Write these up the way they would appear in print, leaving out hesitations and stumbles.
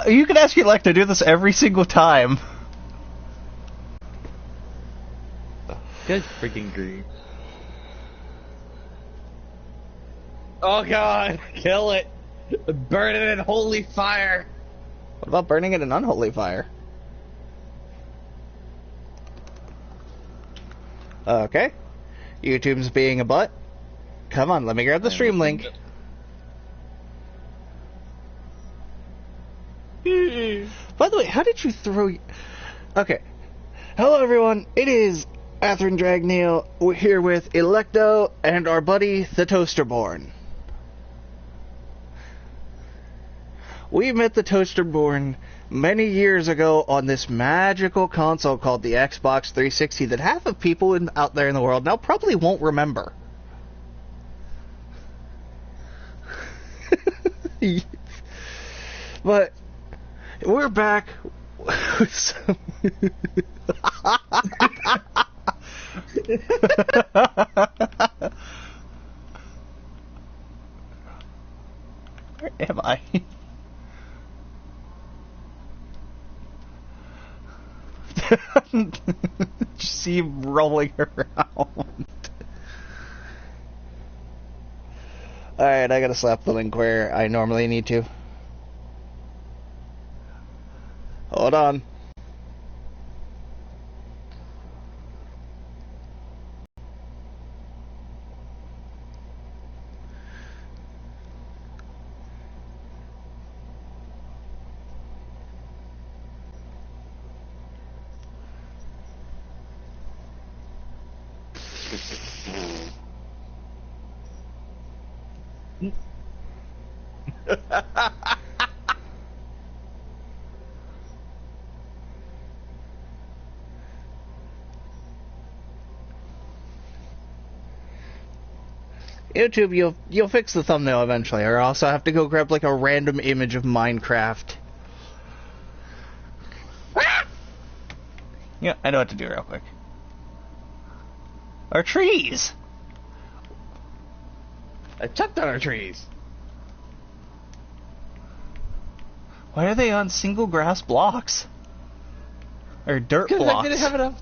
You can ask Elect to do this every single time. Good freaking grief. Oh god, kill it! Burn it in holy fire! What about burning it in unholy fire? Okay. YouTube's being a butt. Come on, let me grab the stream link. By the way, how did you throw... Okay. Hello, everyone. It is Atherin Dragneel. We're here with Electo and our buddy, the Toasterborn. We met the Toasterborn many years ago on this magical console called the Xbox 360 that half of people out there in the world now probably won't remember. But we're back with some... Where am I? Just see him rolling around. Alright, I gotta slap the link where I normally need to. Hold on. YouTube, you'll fix the thumbnail eventually, or else I'll have to go grab like a random image of Minecraft. Yeah, I know what to do real quick. Our trees! I chopped down our trees. Why are they on single grass blocks? Or dirt blocks? I didn't have enough.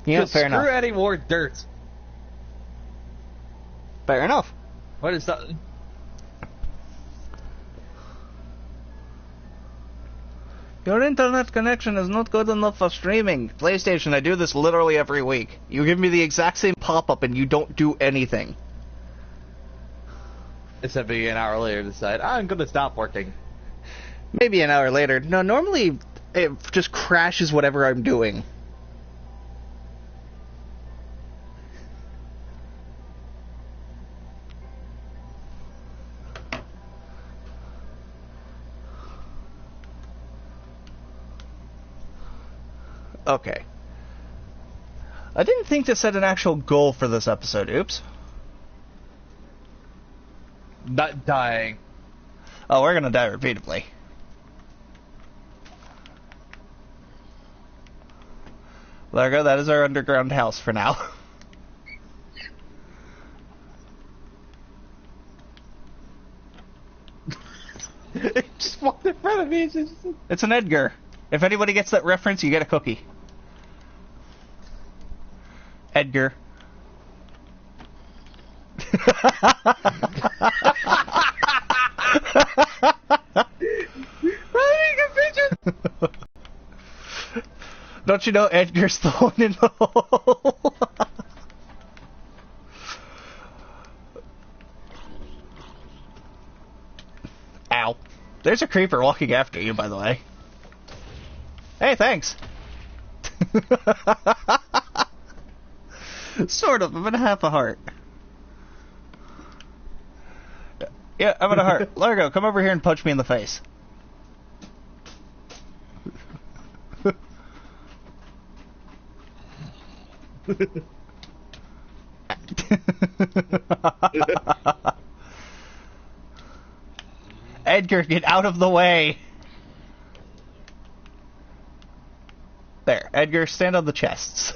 Yeah, fair enough. Screw adding more dirt. Fair enough. What is that? Your internet connection is not good enough for streaming. PlayStation, I do this literally every week. You give me the exact same pop-up and you don't do anything. Except maybe an hour later decide, I'm gonna stop working. Maybe an hour later. No, normally it just crashes whatever I'm doing. Okay. I didn't think to set an actual goal for this episode. Oops. Not dying. Oh, we're gonna die repeatedly. Largo, that is our underground house for now. It just walked in front of me. It's an Edgar. If anybody gets that reference, you get a cookie. Edgar. Don't you know Edgar's the one in the hole? Ow. There's a creeper walking after you, by the way. Hey, thanks. Sort of. I'm in half a heart. Yeah, I'm in a heart. Largo, come over here and punch me in the face. Edgar, get out of the way. There, Edgar, stand on the chests.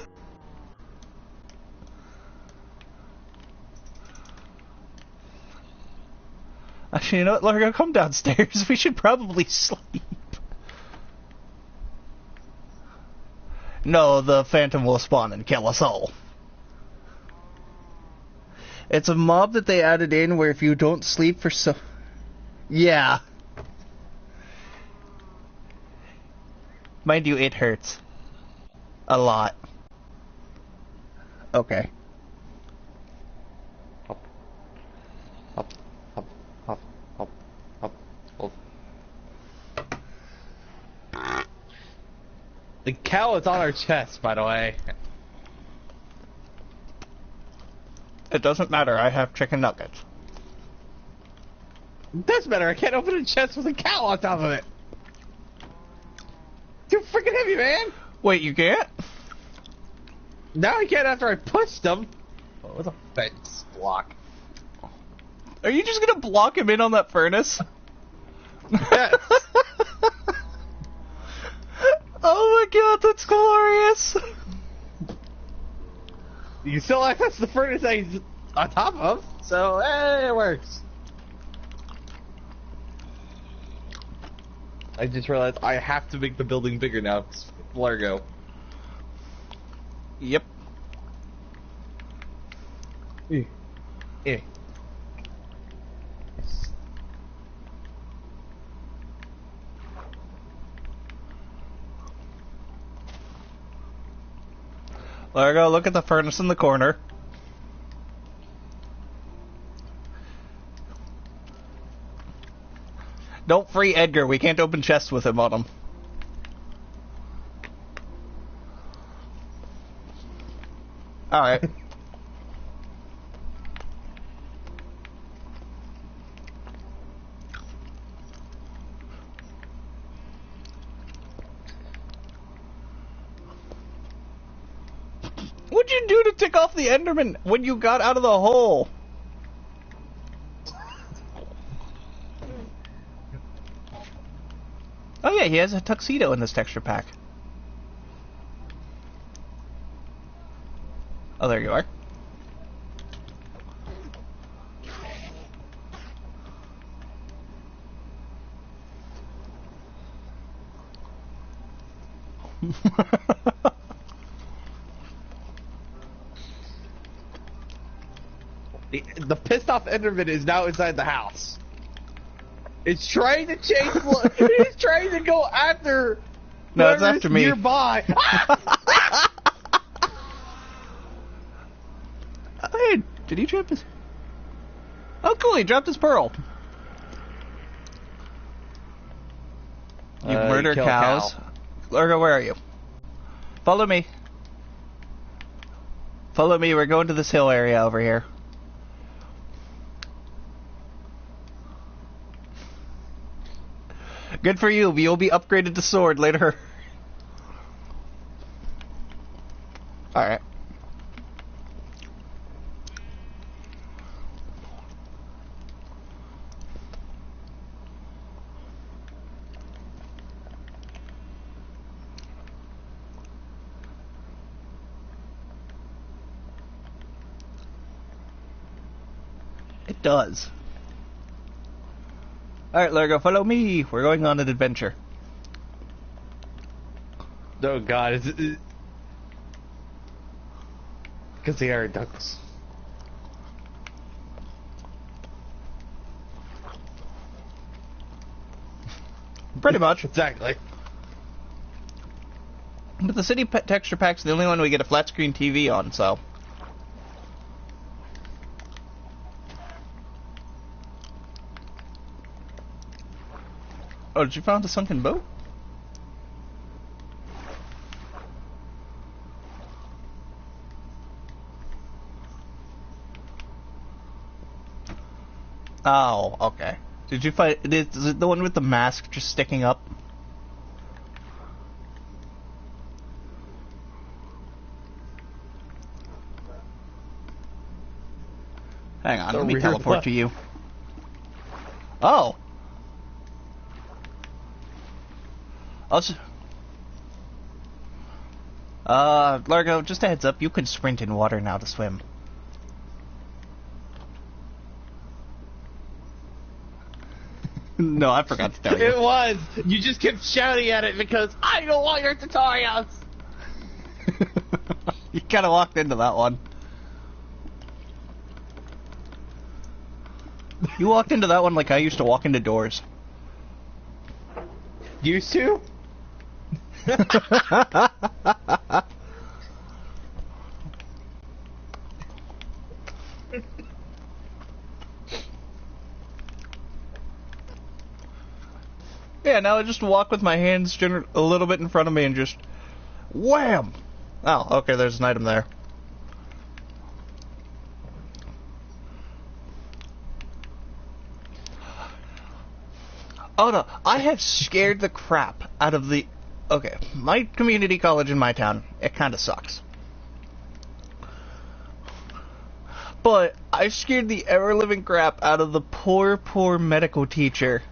Actually, you know what, Largo, come downstairs. We should probably sleep. No, the Phantom will spawn and kill us all. It's a mob that they added in where if you don't sleep for so... Yeah. Mind you, it hurts. A lot. Okay. Hop. Hop. Hop. Hop. Hop. Hop. Hop. The cow is on our chest, by the way. It doesn't matter, I have chicken nuggets. It does matter, I can't open a chest with a cow on top of it. Too freaking heavy, man! Wait, you can't? Now I can't after I pushed him. Oh, with a fence block. Are you just gonna block him in on that furnace? Yes. Oh my god, that's glorious! You can still access the furnace that he's on top of, so it works. I just realized I have to make the building bigger now. It's Largo. Yep. Eh. Largo, look at the furnace in the corner. Don't free Edgar, we can't open chests with him on him. Alright. What'd you do to tick off the Enderman when you got out of the hole? Oh yeah, he has a tuxedo in this texture pack. Oh, there you are. The pissed off Enderman is now inside the house. It's trying to chase. It's trying to go after. No, it's after me. Nearby. Hey, did he drop his? Oh, cool! He dropped his pearl. You murder kill cows. cow. Largo, where are you? Follow me. Follow me. We're going to this hill area over here. Good for you. You'll be upgraded to sword later. Alright. It does. Alright, Largo, follow me. We're going on an adventure. Oh god, is it... Because they are ducks. Pretty much. Exactly. But the city texture pack's the only one we get a flat screen TV on, so... Oh, did you find a sunken boat? Oh, okay. Did you find... Is it the one with the mask just sticking up? Hang on, The let me rear teleport left. to you. Oh! Largo, just a heads up, you can sprint in water now to swim. No, I forgot to tell you. It was. You just kept shouting at it because I don't want your tutorials. You kind of walked into that one. You walked into that one like I used to walk into doors. Used to? Yeah, now I just walk with my hands a little bit in front of me and just wham! Oh, okay, there's an item there. Oh no, I have scared the crap out of the... Okay, my community college in my town, it kinda sucks. But I scared the ever-living crap out of the poor, poor medical teacher.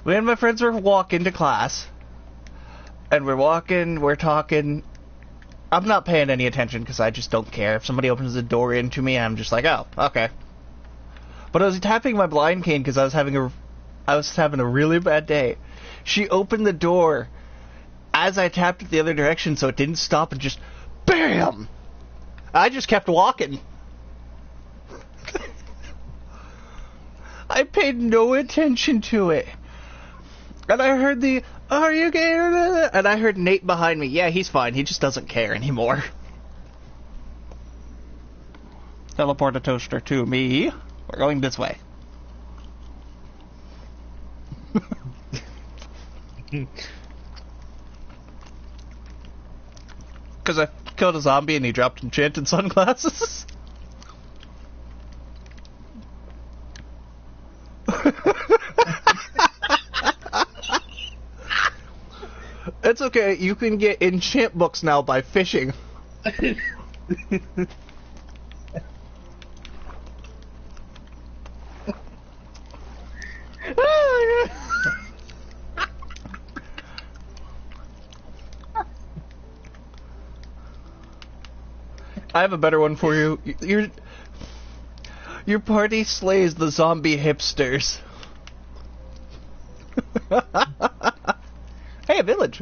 Me and my friends were walking to class, and we're talking. I'm not paying any attention because I just don't care. If somebody opens the door into me, I'm just like, oh, okay. But I was tapping my blind cane because I was having a really bad day. She opened the door as I tapped it the other direction, so it didn't stop, and just BAM! I just kept walking. I paid no attention to it. And I heard the, are you gay? And I heard Nate behind me. Yeah, he's fine. He just doesn't care anymore. Teleport a toaster to me. We're going this way. Because I killed a zombie and he dropped enchanted sunglasses. It's okay, you can get enchant books now by fishing. I have a better one for you. Your party slays the zombie hipsters. Hey, a village.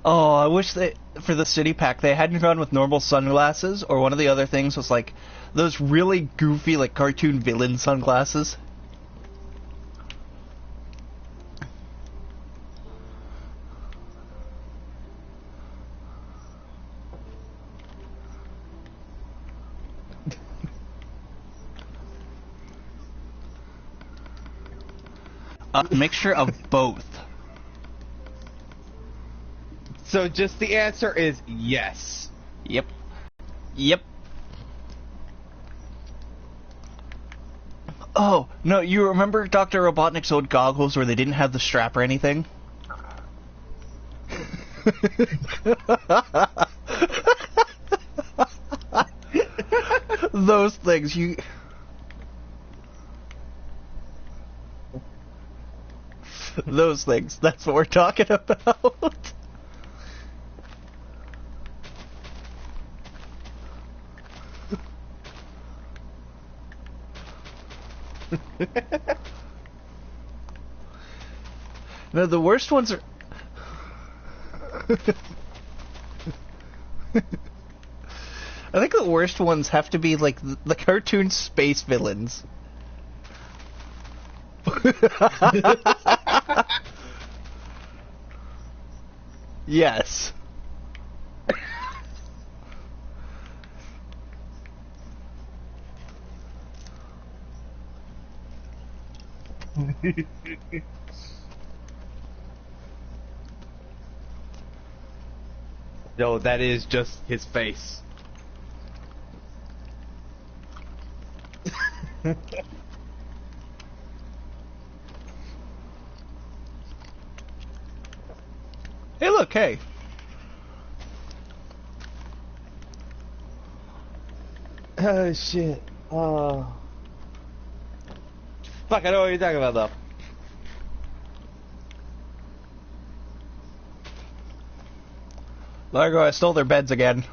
Oh, I wish they, for the city pack, they hadn't gone with normal sunglasses, or one of the other things was like those really goofy, like cartoon villain sunglasses. A mixture of both. So just the answer is yes. Yep. Yep. Oh, no, you remember Dr. Robotnik's old goggles where they didn't have the strap or anything? Those things, you... Those things, that's what we're talking about. No, the worst ones are... I think the worst ones have to be like the cartoon space villains. Yes. No, that is just his face. Hey, look, hey. Oh, shit. Fuck, I know what you're talking about, though. Largo, I stole their beds again.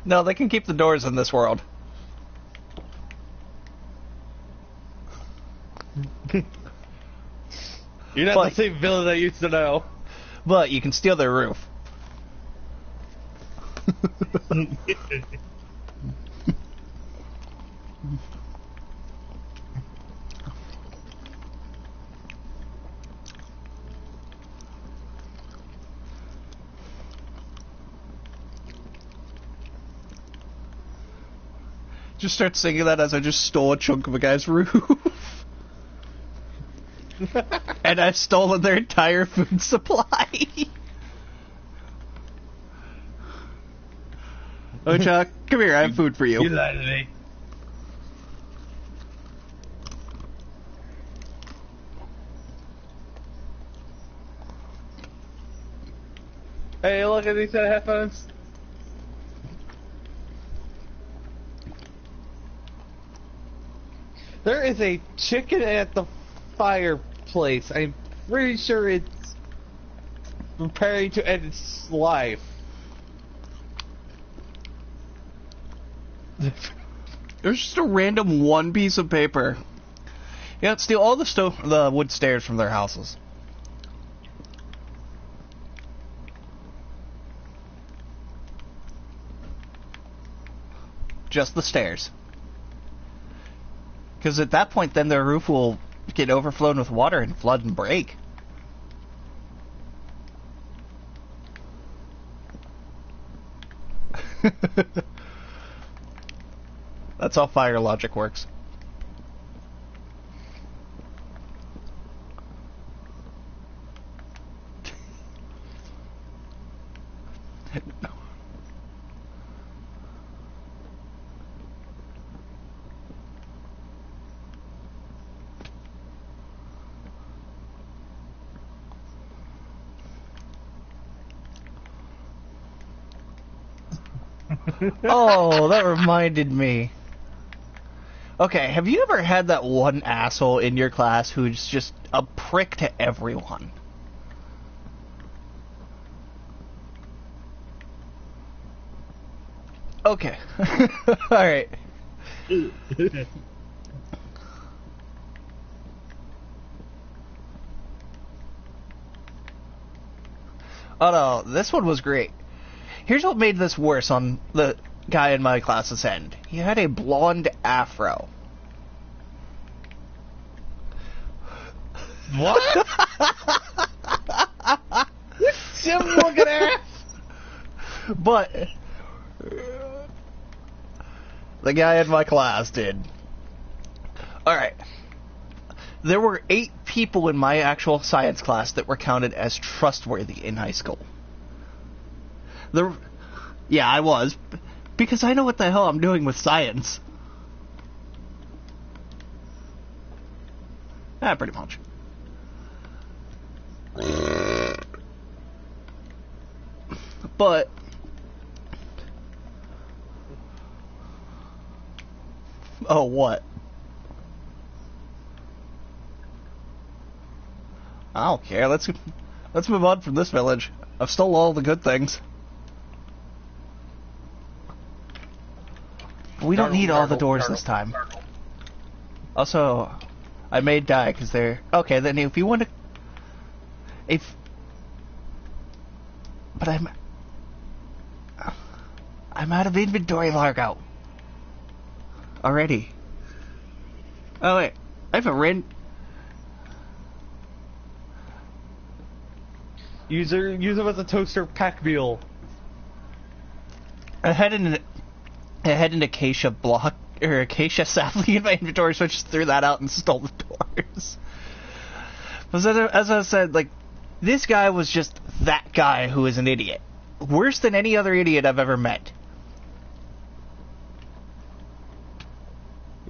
No, they can keep the doors in this world. You're not the same villain I used to know. But you can steal their roof. Just start singing that as I just stole a chunk of a guy's roof. And I've stolen their entire food supply. Oh, Chuck, come here, I have food for you. You lied to me. Hey, look at these set of headphones. There is a chicken at the fireplace. I'm pretty sure it's preparing to end its life. There's just a random one piece of paper. Yeah, steal all the wood stairs from their houses. Just the stairs. Because at that point, then their roof will get overflown with water and flood and break. That's how fire logic works. Oh, that reminded me. Okay, have you ever had that one asshole in your class who's just a prick to everyone? Okay. Alright. Oh no, this one was great. Here's what made this worse on the guy in my class's end. He had a blonde afro. What? Sim looking ass. But the guy in my class did. Alright. There were 8 people in my actual science class that were counted as trustworthy in high school. Yeah, I was. Because I know what the hell I'm doing with science. Pretty much. But oh, what? I don't care. Let's move on from this village. I've stole all the good things. We don't need all the doors this time. Also, I may die because they're... Okay, then if you want to... But I'm out of inventory, Largo. Already. Oh, wait. I have a Use them as a toaster pack mule. I had an acacia block or acacia sapling in my inventory, so I just threw that out and stole the doors. But as I said, like, this guy was just that guy who is an idiot. Worse than any other idiot I've ever met.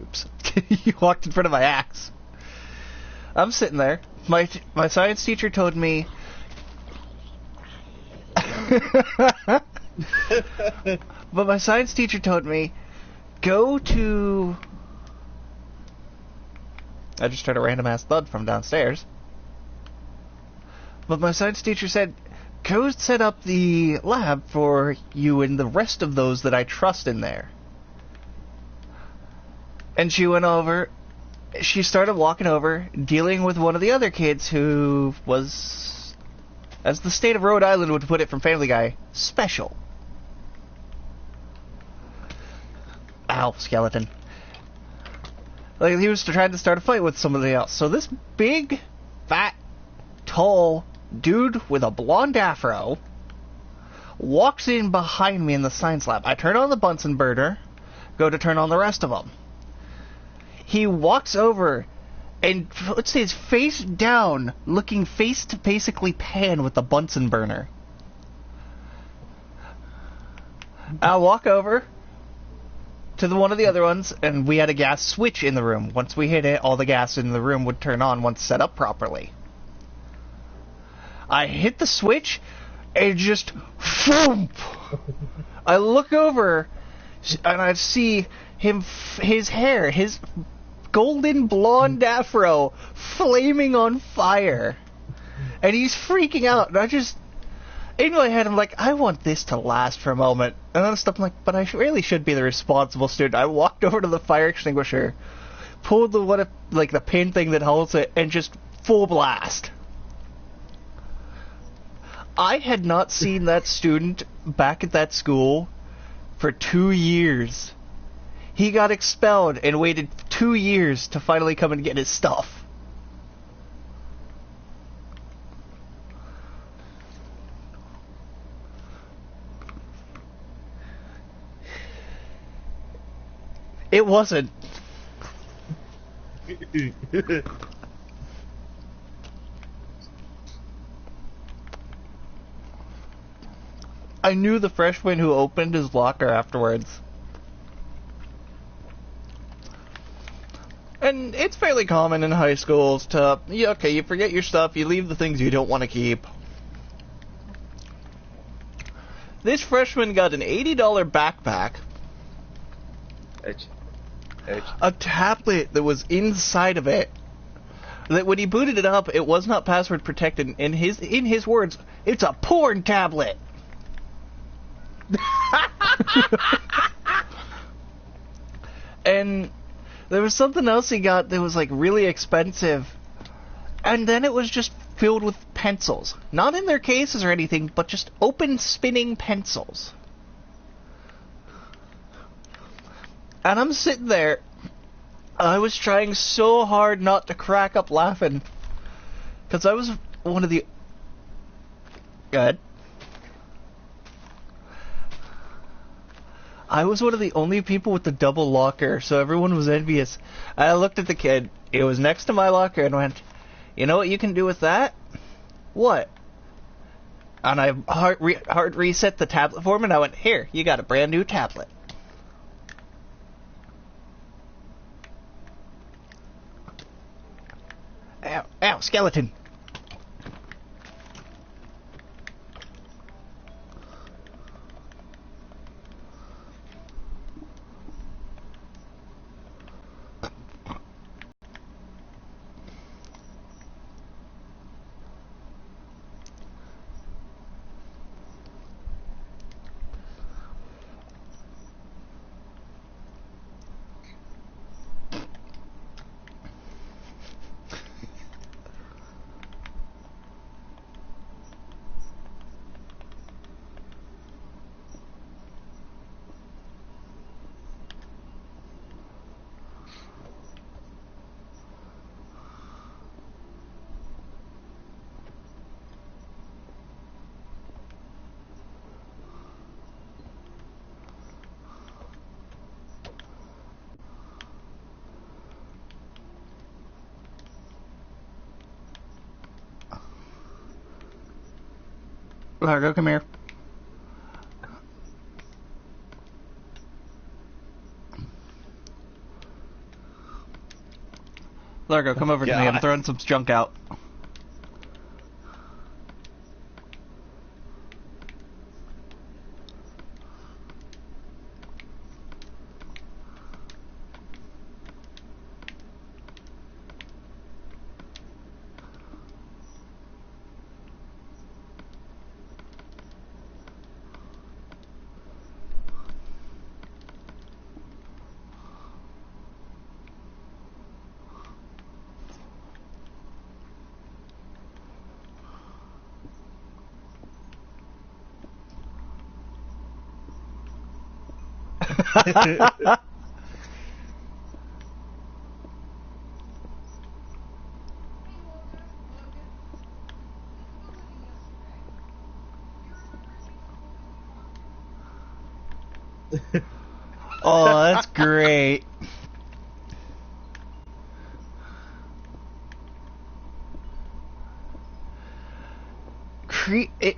Oops. You walked in front of my axe. I'm sitting there. My science teacher told me... But my science teacher told me go to... I just heard a random-ass thud from downstairs. But my science teacher said, go set up the lab for you and the rest of those that I trust in there. And she went over, she started walking over, dealing with one of the other kids who was, as the state of Rhode Island would put it from Family Guy, special. Ow, skeleton. Like, he was trying to start a fight with somebody else. So this big, fat, tall dude with a blonde afro walks in behind me in the science lab. I turn on the Bunsen burner, go to turn on the rest of them. He walks over and, let's say, is face down, looking face to basically pan with the Bunsen burner. I walk over to one of the other ones, and we had a gas switch in the room. Once we hit it, all the gas in the room would turn on once set up properly. I hit the switch, and just boom! I look over, and I see him, his hair, his golden blonde afro, flaming on fire. And he's freaking out, and I just... In my head, I'm like, I want this to last for a moment. And then I'm like, but I really should be the responsible student. I walked over to the fire extinguisher, pulled the pin thing that holds it, and just full blast. I had not seen that student back at that school for 2 years. He got expelled and waited 2 years to finally come and get his stuff. It wasn't. I knew the freshman who opened his locker afterwards. And it's fairly common in high schools to, yeah, okay, you forget your stuff, you leave the things you don't want to keep. This freshman got an $80 backpack. A tablet that was inside of it. That when he booted it up, it was not password protected. In his words, it's a porn tablet. And there was something else he got that was like really expensive. And then it was just filled with pencils. Not in their cases or anything, but just open spinning pencils. And I'm sitting there, I was trying so hard not to crack up laughing, because I was one of the... Go ahead. I was one of the only people with the double locker, so everyone was envious. I looked at the kid, it was next to my locker, and went, you know what you can do with that? What? And I hard reset the tablet for him, and I went, here, you got a brand new tablet. Ow, ow, skeleton. Largo, come here. Largo, come over to me. I'm throwing some junk out. Oh, that's great. It.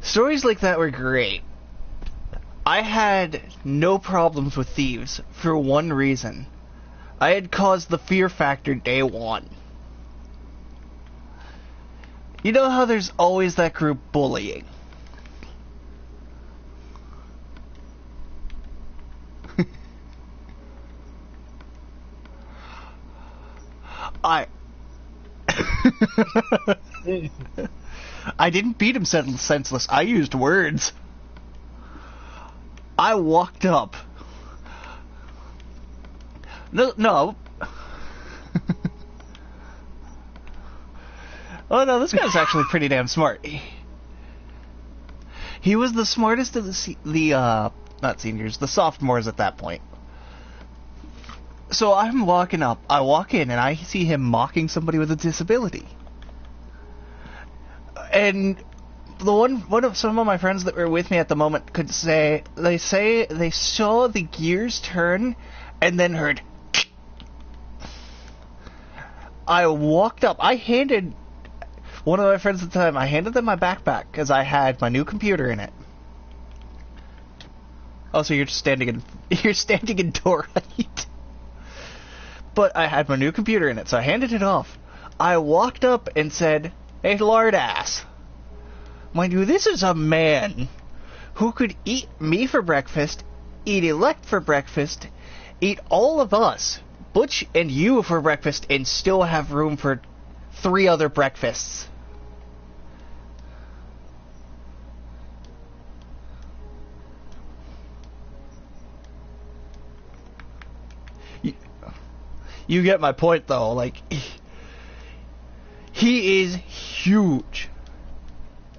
Stories like that were great. I had no problems with thieves for one reason. I had caused the fear factor day one. You know how there's always that group bullying? I didn't beat him senseless. I used words. I walked up. No. Oh no, this guy's actually pretty damn smart. He was the smartest of not seniors, the sophomores at that point. So I'm walking up. I walk in and I see him mocking somebody with a disability. And some of my friends that were with me at the moment could say they saw the gears turn and then heard. I walked up. I handed one of my friends at the time, I handed them my backpack because I had my new computer in it. Oh, so you're standing in door height. But I had my new computer in it, so I handed it off. I walked up and said, "Hey, lard ass." Mind you, this is a man who could eat me for breakfast, eat Elect for breakfast, eat all of us, Butch and you for breakfast, and still have room for 3 other breakfasts. You get my point, though. Like, he is huge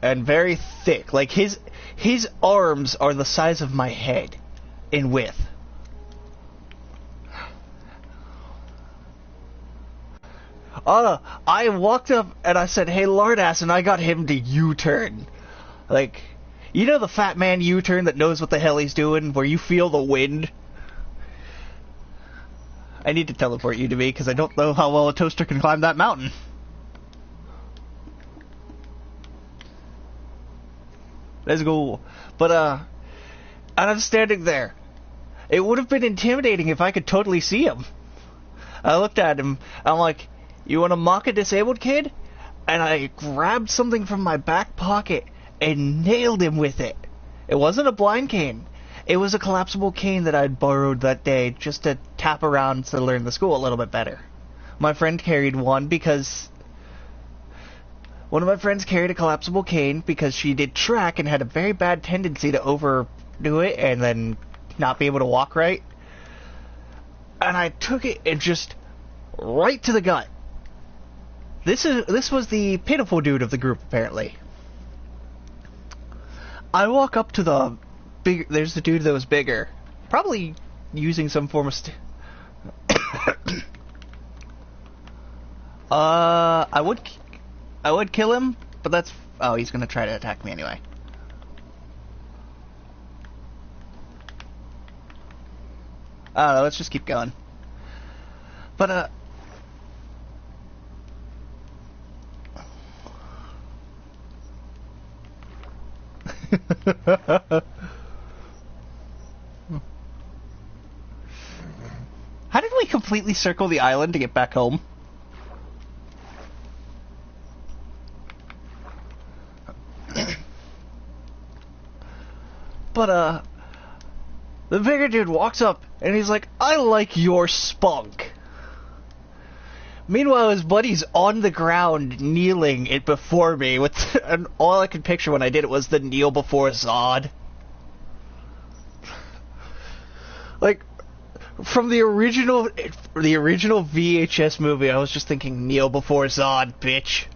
and very thick. Like, his arms are the size of my head in width. I walked up and I said, "Hey, lardass," and I got him to U-turn. Like, you know the fat man U-turn that knows what the hell he's doing, where you feel the wind? I need to teleport you to me, because I don't know how well a toaster can climb that mountain. Let's go. But, and I'm standing there. It would have been intimidating if I could totally see him. I looked at him, I'm like, "You want to mock a disabled kid?" And I grabbed something from my back pocket and nailed him with it. It wasn't a blind cane. It was a collapsible cane that I'd borrowed that day just to tap around to learn the school a little bit better. My friend carried one because... One of my friends carried a collapsible cane because she did track and had a very bad tendency to do it and then not be able to walk right. And I took it and just right to the gut. This was the pitiful dude of the group, apparently. I walk up to the big. There's the dude that was bigger, probably using some form of. I would kill him, but that's. Oh, he's gonna try to attack me anyway. I don't know, let's just keep going. But, how did we completely circle the island to get back home? But, the bigger dude walks up, and he's like, I like your spunk. Meanwhile, his buddy's on the ground, kneeling it before me, with and all I could picture when I did it was the kneel before Zod. Like, from the original VHS movie, I was just thinking, kneel before Zod, bitch.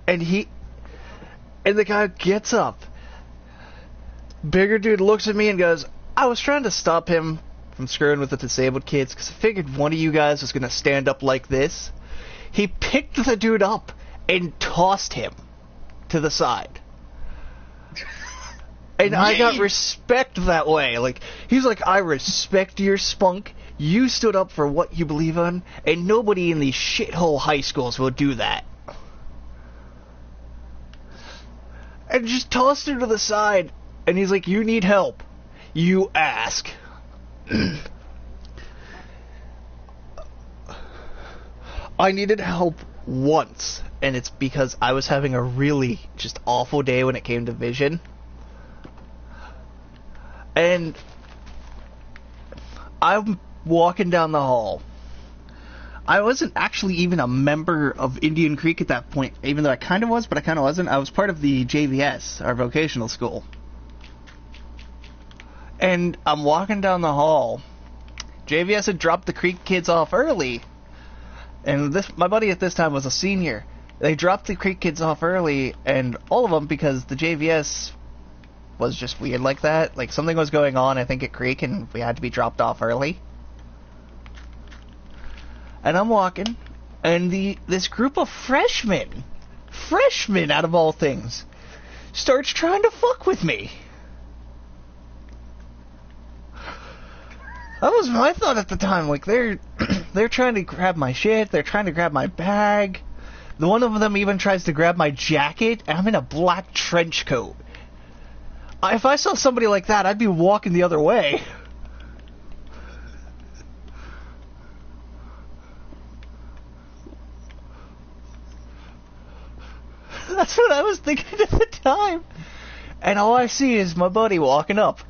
And the guy gets up. Bigger dude looks at me and goes, I was trying to stop him from screwing with the disabled kids because I figured one of you guys was going to stand up like this. He picked the dude up and tossed him to the side. And I got respect that way. Like, he's like, I respect your spunk. You stood up for what you believe in, and nobody in these shithole high schools will do that. And just tossed him to the side. And he's like, you need help. You ask. I needed help once, and it's because I was having a really just awful day when it came to vision. And I'm walking down the hall. I wasn't actually even a member of Indian Creek at that point, even though I kind of was, but I kind of wasn't. I was part of the JVS, our vocational school. And I'm walking down the hall. JVS had dropped the Creek kids off early. And my buddy at this time was a senior. They dropped the Creek kids off early, and all of them, because the JVS was just weird like that. Like, something was going on, I think, at Creek, and we had to be dropped off early. And I'm walking, and this group of freshmen out of all things, starts trying to fuck with me. That was my thought at the time. Like, they're trying to grab my shit. They're trying to grab my bag. The one of them even tries to grab my jacket. And I'm in a black trench coat. If I saw somebody like that, I'd be walking the other way. That's what I was thinking at the time. And all I see is my buddy walking up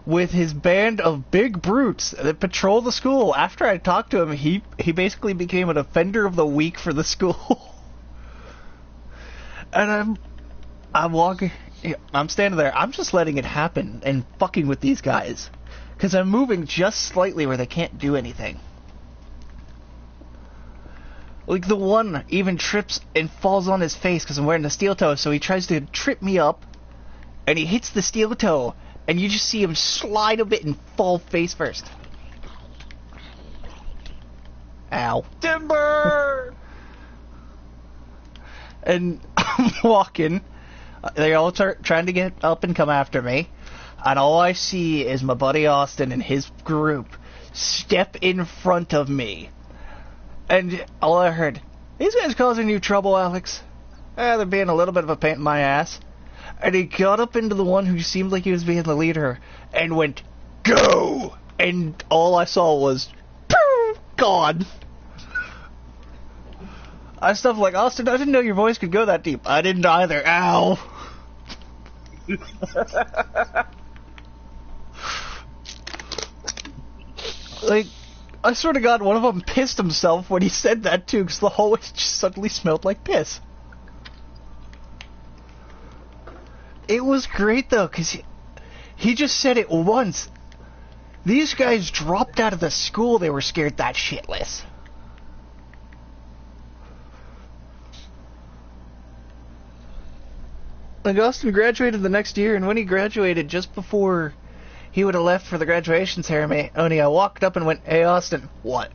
with his band of big brutes that patrol the school. After I talked to him, he basically became an offender of the week for the school. And I'm walking, I'm standing there, I'm just letting it happen and fucking with these guys. Because I'm moving just slightly where they can't do anything. Like, the one even trips and falls on his face because I'm wearing the steel toe, so he tries to trip me up, and he hits the steel toe, and you just see him slide a bit and fall face first. Ow. Timber! And I'm walking. They're all trying to get up and come after me. And all I see is my buddy Austin and his group step in front of me. And all I heard, these guys causing you trouble, Alex? They're being a little bit of a pain in my ass. And he got up into the one who seemed like he was being the leader and went, go! And all I saw was, gone. I stuff like, Austin, I didn't know your voice could go that deep. I didn't either. Ow. Like, I swear to God, one of them pissed himself when he said that too, because the hallway just suddenly smelled like piss. It was great, though, because he just said it once. These guys dropped out of the school. They were scared that shitless. Like, Austin graduated the next year, and when he graduated, just before he would have left for the graduation ceremony, I walked up and went, "Hey, Austin, what?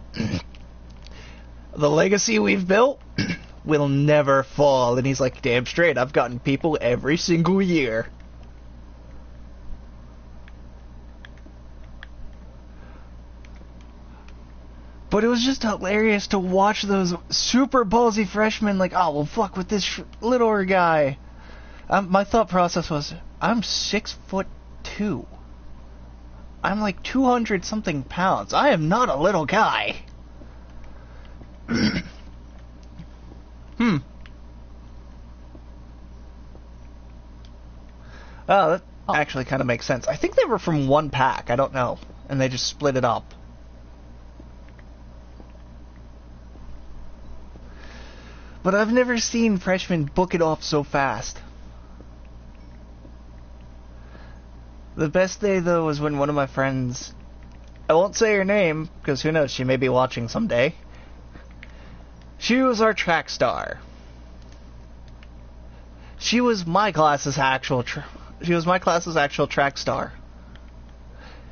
The legacy we've built will never fall." And he's like, "Damn straight, I've gotten people every single year." But it was just hilarious to watch those super ballsy freshmen like, "Oh, well, fuck with this littler guy." My thought process was, I'm 6'2". I'm like 200 something pounds. I am not a little guy. Oh, that actually kind of makes sense. I think they were from one pack. I don't know. And they just split it up. But I've never seen freshmen book it off so fast. The best day, though, was when one of my friends... I won't say her name, because who knows, she may be watching someday. She was our track star. She was my class's actual track star.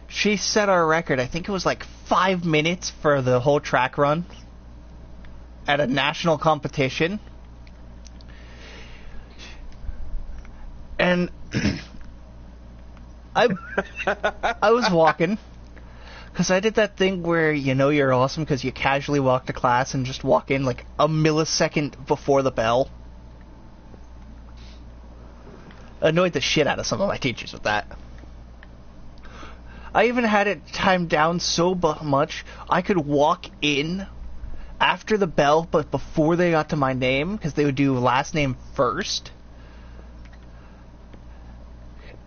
She set our record. I think it was like 5 minutes for the whole track run at a national competition. And I was walking, because I did that thing where you know you're awesome because you casually walk to class and just walk in like a millisecond before the bell. Annoyed the shit out of some of my teachers with that. I even had it timed down so much I could walk in after the bell, but before they got to my name, because they would do last name first.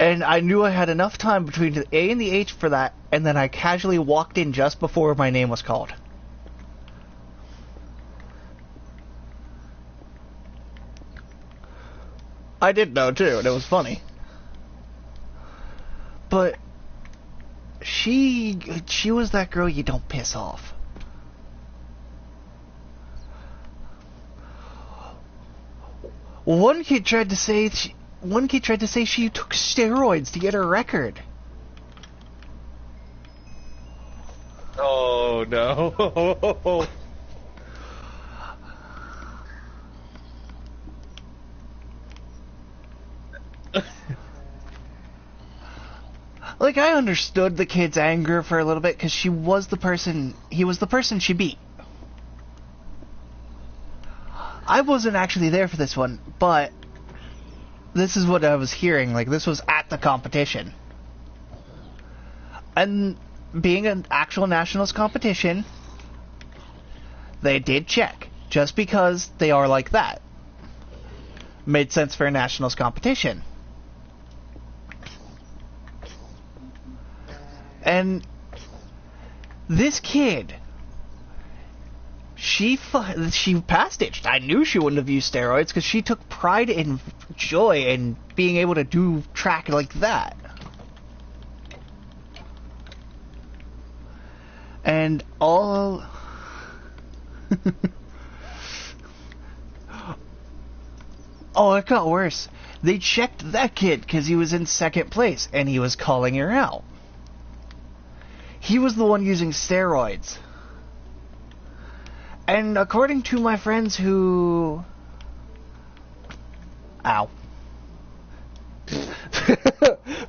And I knew I had enough time between the A and the H for that, and then I casually walked in just before my name was called. I did know, too, and it was funny. But she was that girl you don't piss off. One kid tried to say she took steroids to get her record. Oh, no. Like, I understood the kid's anger for a little bit, because he was the person she beat. I wasn't actually there for this one, but this is what I was hearing. Like, this was at the competition. And being an actual nationals competition, they did check. Just because they are like that made sense for a nationals competition. And this kid, she passed it. I knew she wouldn't have used steroids because she took pride and joy in being able to do track like that. And all... Oh, it got worse. They checked that kid because he was in second place and he was calling her out. He was the one using steroids. And according to my friends who... Ow.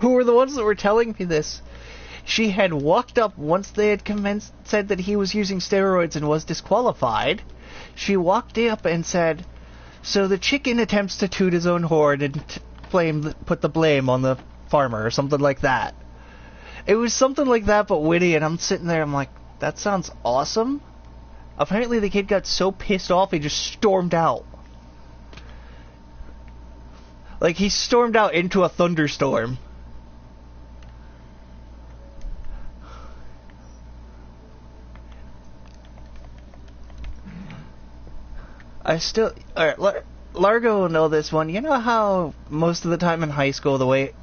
Who were the ones that were telling me this, she had walked up once they had said that he was using steroids and was disqualified. She walked up and said, "So the chicken attempts to toot his own horn and put the blame on the farmer," or something like that. It was something like that, but witty, and I'm sitting there, I'm like, that sounds awesome. Apparently the kid got so pissed off, he just stormed out. Like, he stormed out into a thunderstorm. Alright, Largo will know this one. You know how most of the time in high school, the way...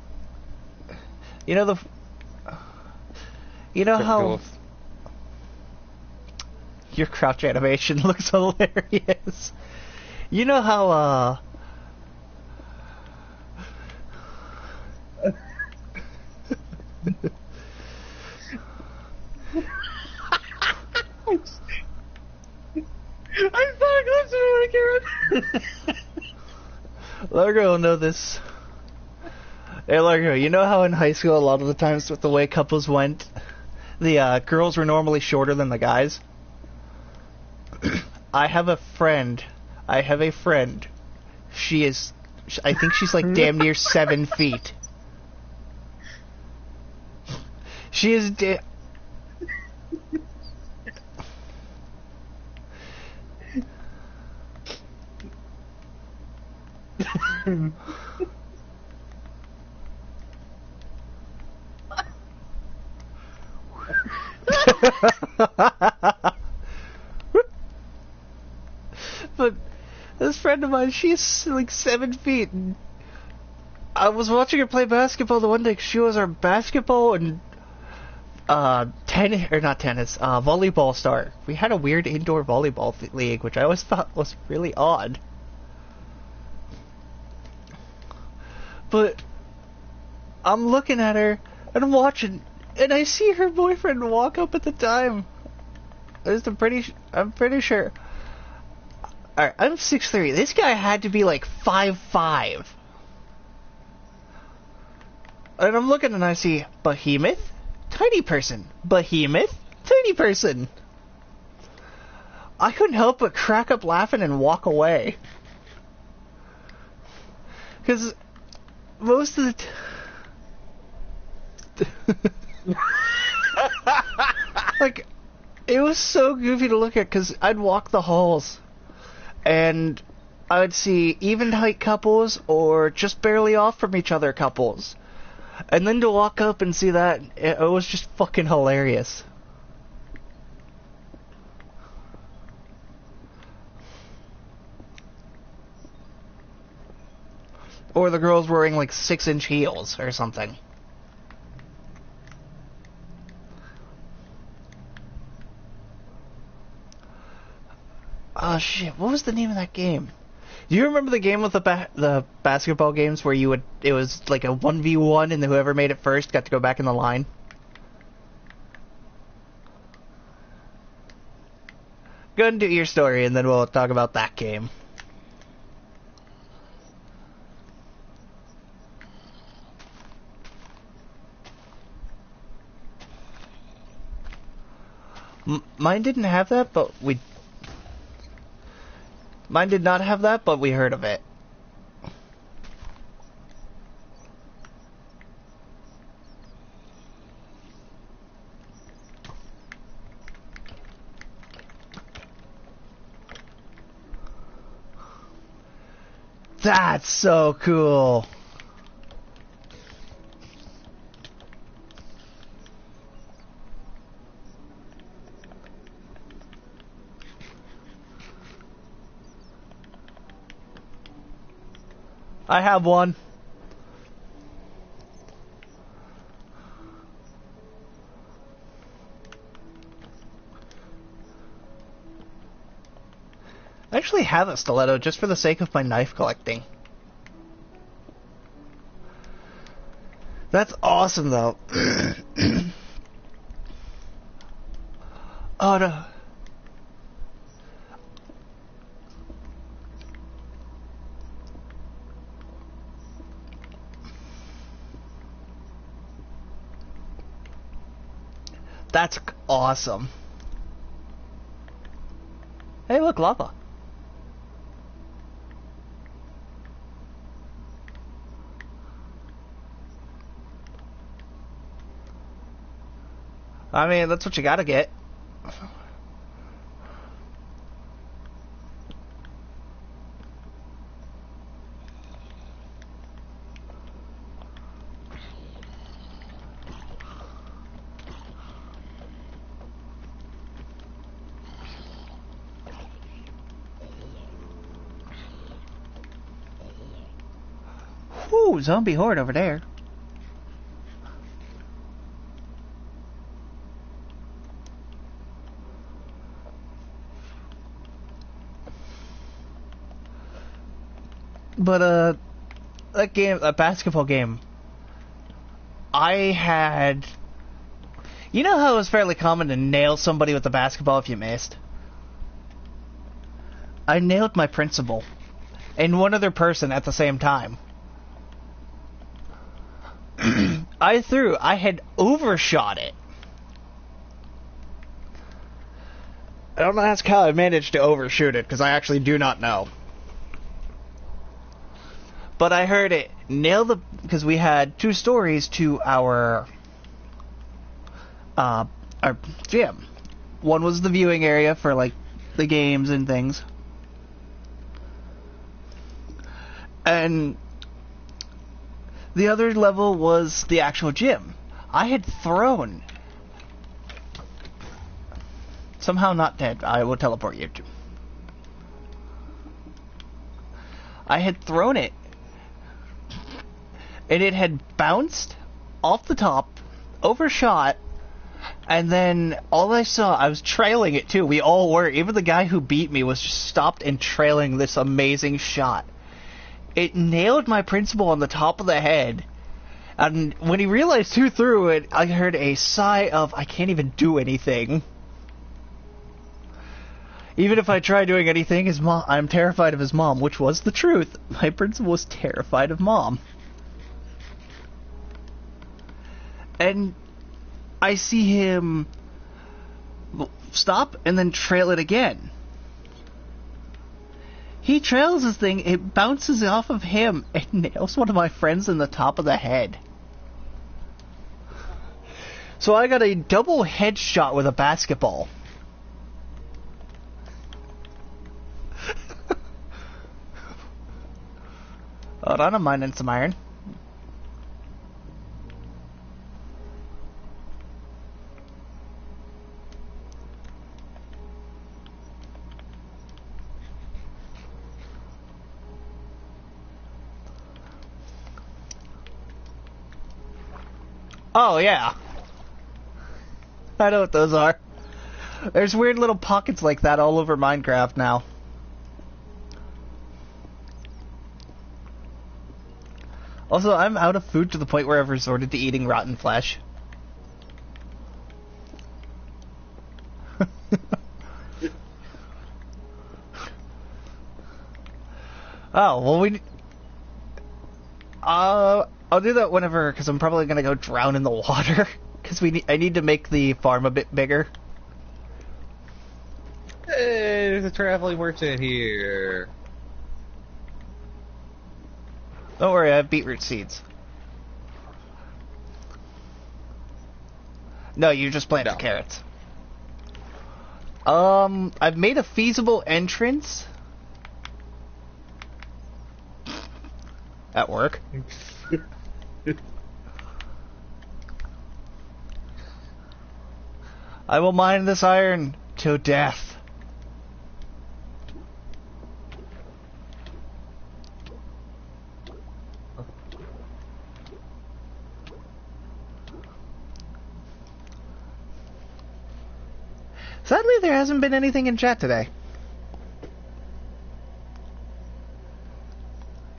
You know the... You know how... Your crouch animation looks hilarious. You know how, I'm so close to the camera. Largo will know this. Hey, Largo, you know how in high school a lot of the times with the way couples went, the girls were normally shorter than the guys? I have a friend. She is... I think she's like damn near 7 feet. She is But this friend of mine, she's like 7 feet. And I was watching her play basketball the one day 'cause she was our basketball and tennis, or not tennis, volleyball star. We had a weird indoor volleyball league, which I always thought was really odd. But I'm looking at her and I'm watching, and I see her boyfriend walk up at the time. I'm pretty sure. Alright, I'm 6'3". This guy had to be like 5'5". And I'm looking and I see behemoth, tiny person. Behemoth, tiny person. I couldn't help but crack up laughing and walk away. Because most of the like, it was so goofy to look at because I'd walk the halls and I would see even height couples or just barely off from each other couples. And then to walk up and see that, it was just fucking hilarious. Or the girls wearing like 6-inch heels or something. Oh shit, what was the name of that game? Do you remember the game with the basketball games where it was like a 1v1 and whoever made it first got to go back in the line? Go ahead and do your story and then we'll talk about that game. Mine didn't have that, but Mine did not have that, but we heard of it. That's so cool. I have one. I actually have a stiletto just for the sake of my knife collecting. That's awesome, though. Oh, no. That's awesome. Hey, look, lava. I mean, that's what you gotta get. Ooh, zombie horde over there. But, that game, that basketball game, I had... You know how it was fairly common to nail somebody with a basketball if you missed? I nailed my principal. And one other person at the same time. I had overshot it. I don't ask how I managed to overshoot it, because I actually do not know. But I heard it nail the... Because we had 2 stories to our gym. One was the viewing area for, like, the games and things. And the other level was the actual gym. I had thrown... Somehow not dead. I will teleport you to. I had thrown it. And it had bounced off the top, overshot, and then all I saw, I was trailing it too. We all were. Even the guy who beat me was just stopped and trailing this amazing shot. It nailed my principal on the top of the head. And when he realized who threw it, I heard a sigh of, I can't even do anything. Even if I try doing anything, I'm terrified of his mom, which was the truth. My principal was terrified of Mom. And I see him stop and then trail it again. He trails this thing, it bounces off of him and nails one of my friends in the top of the head. So I got a double headshot with a basketball. Hold on, I'm mining some iron. Oh, yeah. I know what those are. There's weird little pockets like that all over Minecraft now. Also, I'm out of food to the point where I've resorted to eating rotten flesh. Oh, well I'll do that whenever, because I'm probably going to go drown in the water. Because I need to make the farm a bit bigger. Hey, there's a traveling merchant here. Don't worry, I have beetroot seeds. No, you just planted carrots. I've made a feasible entrance. At work. I will mine this iron to death. Sadly, there hasn't been anything in chat today.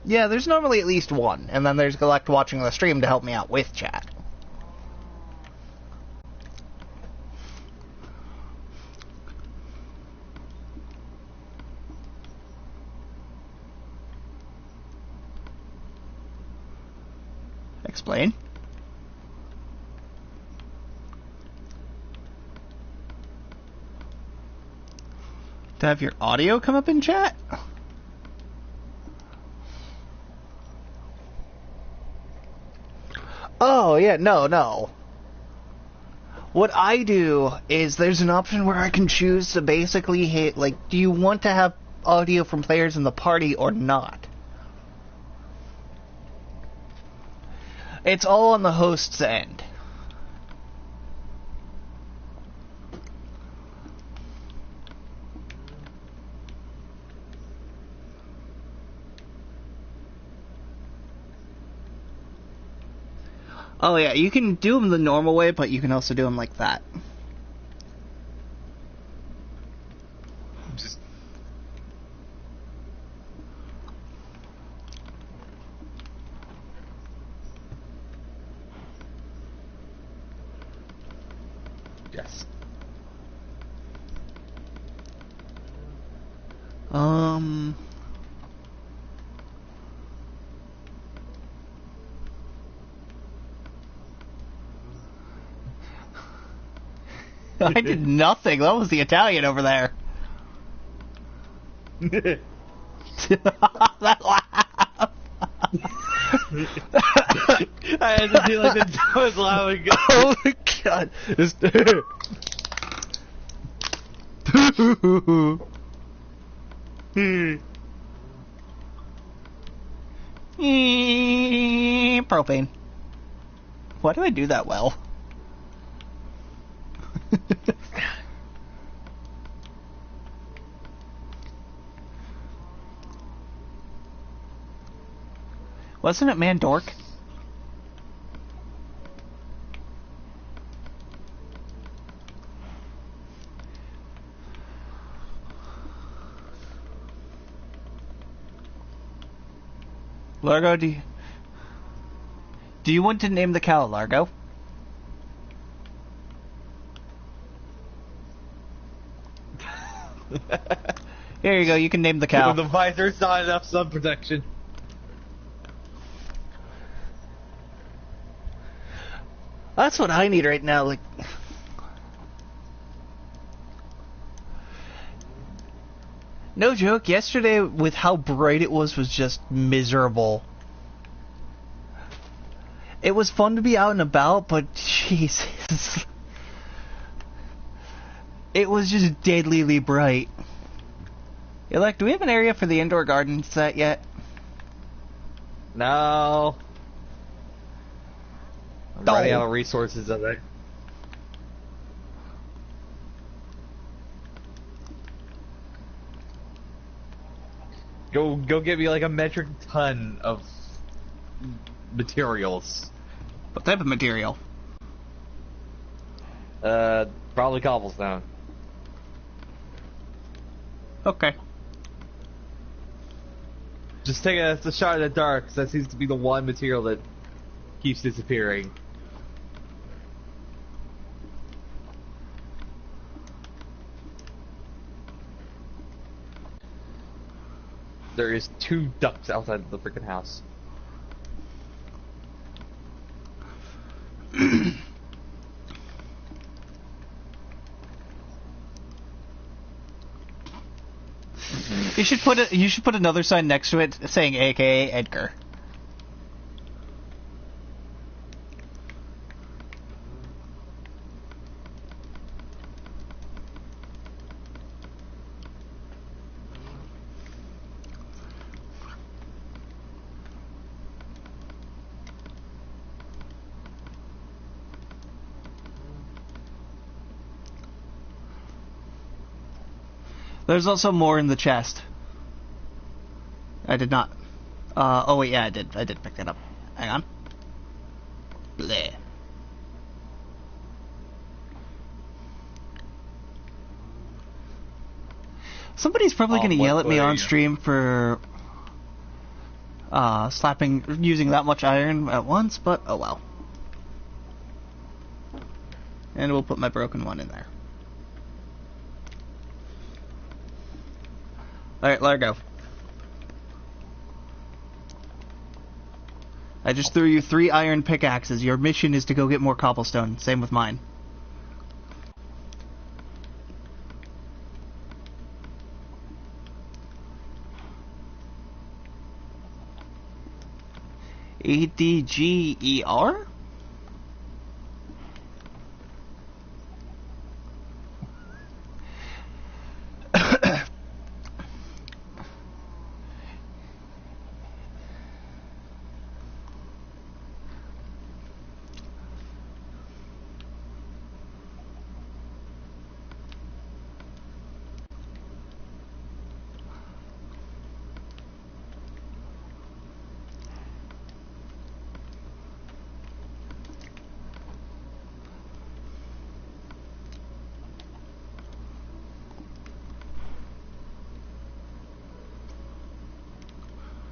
Yeah, there's normally at least one, and then there's Galect watching the stream to help me out with chat. Explain. To have your audio come up in chat? Oh, yeah, no. What I do is there's an option where I can choose to basically hit, like, do you want to have audio from players in the party or not? It's all on the host's end. Oh yeah, you can do them the normal way, but you can also do them like that. Just yes. I did nothing. That was the Italian over there. That laugh. I had to do like the dumbest laughing. Oh my god. Propane. Why do I do that well? Wasn't it Mandork? Largo, do you want to name the cow Largo? Here you go, you can name the cow. The visor's not enough sun protection. That's what I need right now, like... No joke, yesterday with how bright it was just miserable. It was fun to be out and about, but Jesus. It was just deadlyly bright. Yeah, like, do we have an area for the indoor garden set yet? No. I'm running out of resources of it. Go get me like a metric ton of materials. What type of material? Probably cobblestone. Okay. Just take a shot in the dark, 'cause that seems to be the one material that keeps disappearing. There is 2 ducks outside the freaking house. You should put another sign next to it saying AKA Edgar. There's also more in the chest. I did not. Oh wait, yeah, I did. I did pick that up. Hang on. Bleh. Somebody's probably going to yell at me on stream for using that much iron at once, but oh well. And we'll put my broken one in there. Alright, Largo. I just threw you 3 iron pickaxes. Your mission is to go get more cobblestone. Same with mine. ADGER?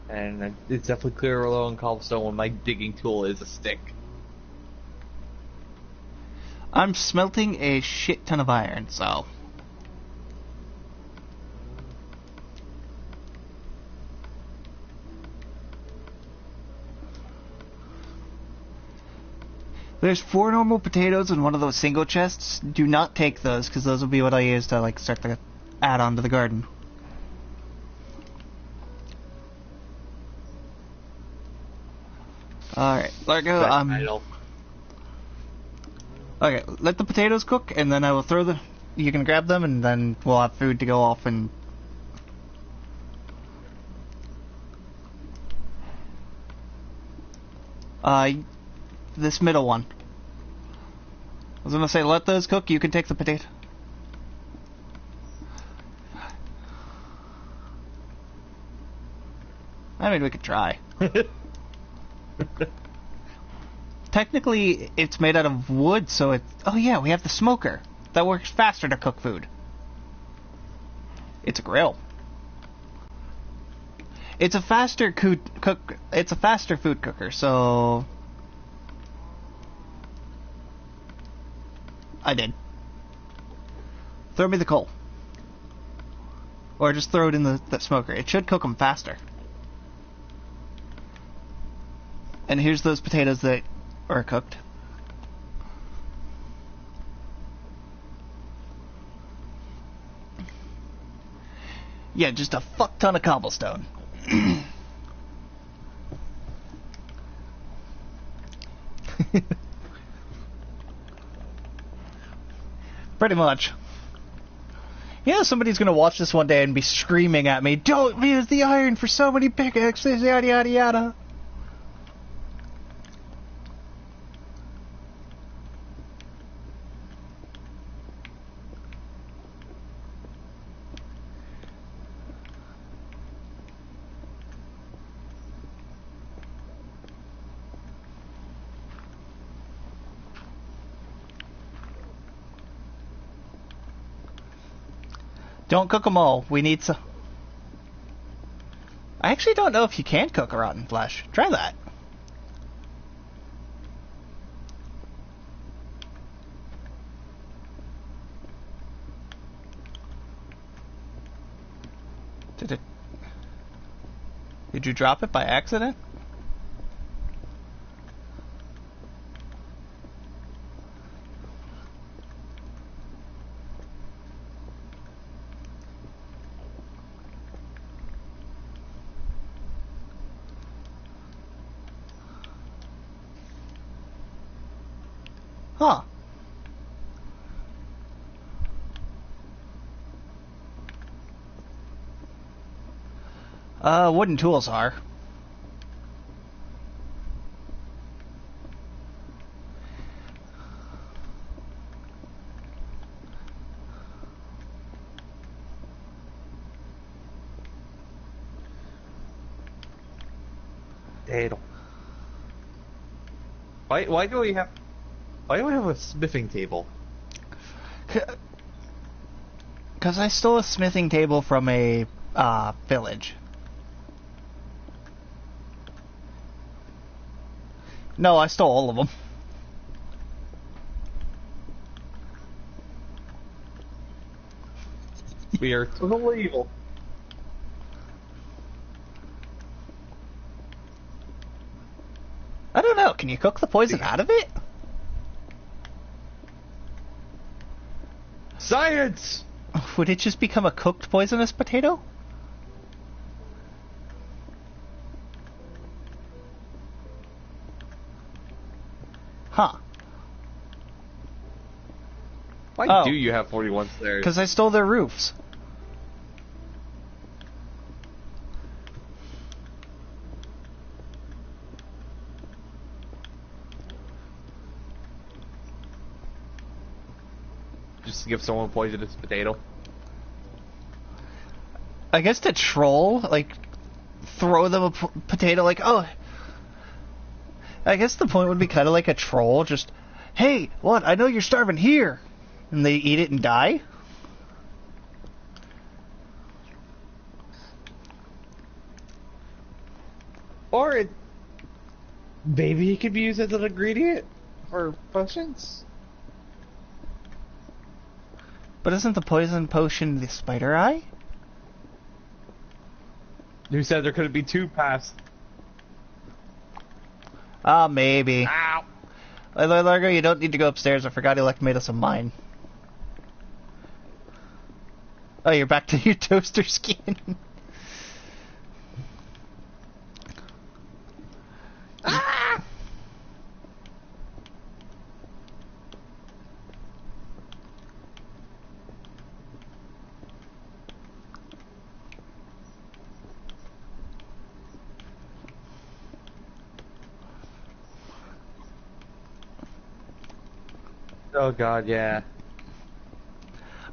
And it's definitely clearer along cobblestone when my digging tool is a stick. I'm smelting a shit ton of iron, so... There's 4 normal potatoes in one of those single chests. Do not take those, because those will be what I use to, like, start the add-on to the garden. Alright, Largo, okay, let the potatoes cook, and then I will throw the... You can grab them, and then we'll have food to go off and... This middle one. I was gonna say, let those cook, you can take the potato. I mean, we could try. Technically, it's made out of wood, so it... Oh yeah, we have the smoker. That works faster to cook food. It's a grill. It's a faster It's a faster food cooker, so... I did. Throw me the coal. Or just throw it in the smoker. It should cook them faster. And here's those potatoes that are cooked. Yeah, just a fuck ton of cobblestone. Pretty much. Yeah, somebody's gonna watch this one day and be screaming at me, "Don't use the iron for so many pickaxes, yada yada yada." Don't cook them all. We need some... I actually don't know if you can cook a rotten flesh. Try that. Did you drop it by accident? Huh. Wooden tools are. Potato. Why do we have a smithing table? Because I stole a smithing table from a village. No, I stole all of them. We are totally evil. I don't know. Can you cook the poison out of it? Science! Would it just become a cooked poisonous potato? Huh. Why do you have 41 stairs? Because I stole their roofs. Just to give someone a poisonous potato? I guess to troll, like, throw them a potato, like, oh... I guess the point would be kind of like a troll, just, hey, what, I know you're starving here! And they eat it and die? Or it, maybe it could be used as an ingredient for potions. But isn't the poison potion the spider eye? Who said there couldn't be two paths? Ah, maybe. Ow! Largo, you don't need to go upstairs. I forgot he made us a mine. Oh, you're back to your toaster skin. Ah! Oh god, yeah.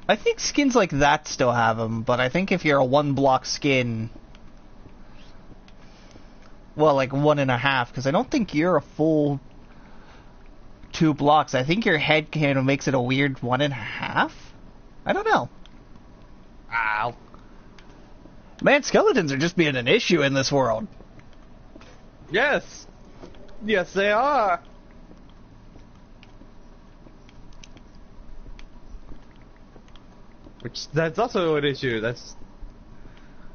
I think skins like that still have them, but I think if you're a 1-block skin... Well, like 1.5, because I don't think you're a full 2 blocks. I think your head kind of makes it a weird 1.5? I don't know. Ow. Man, skeletons are just being an issue in this world. Yes! Yes, they are! Which, that's also an issue. That's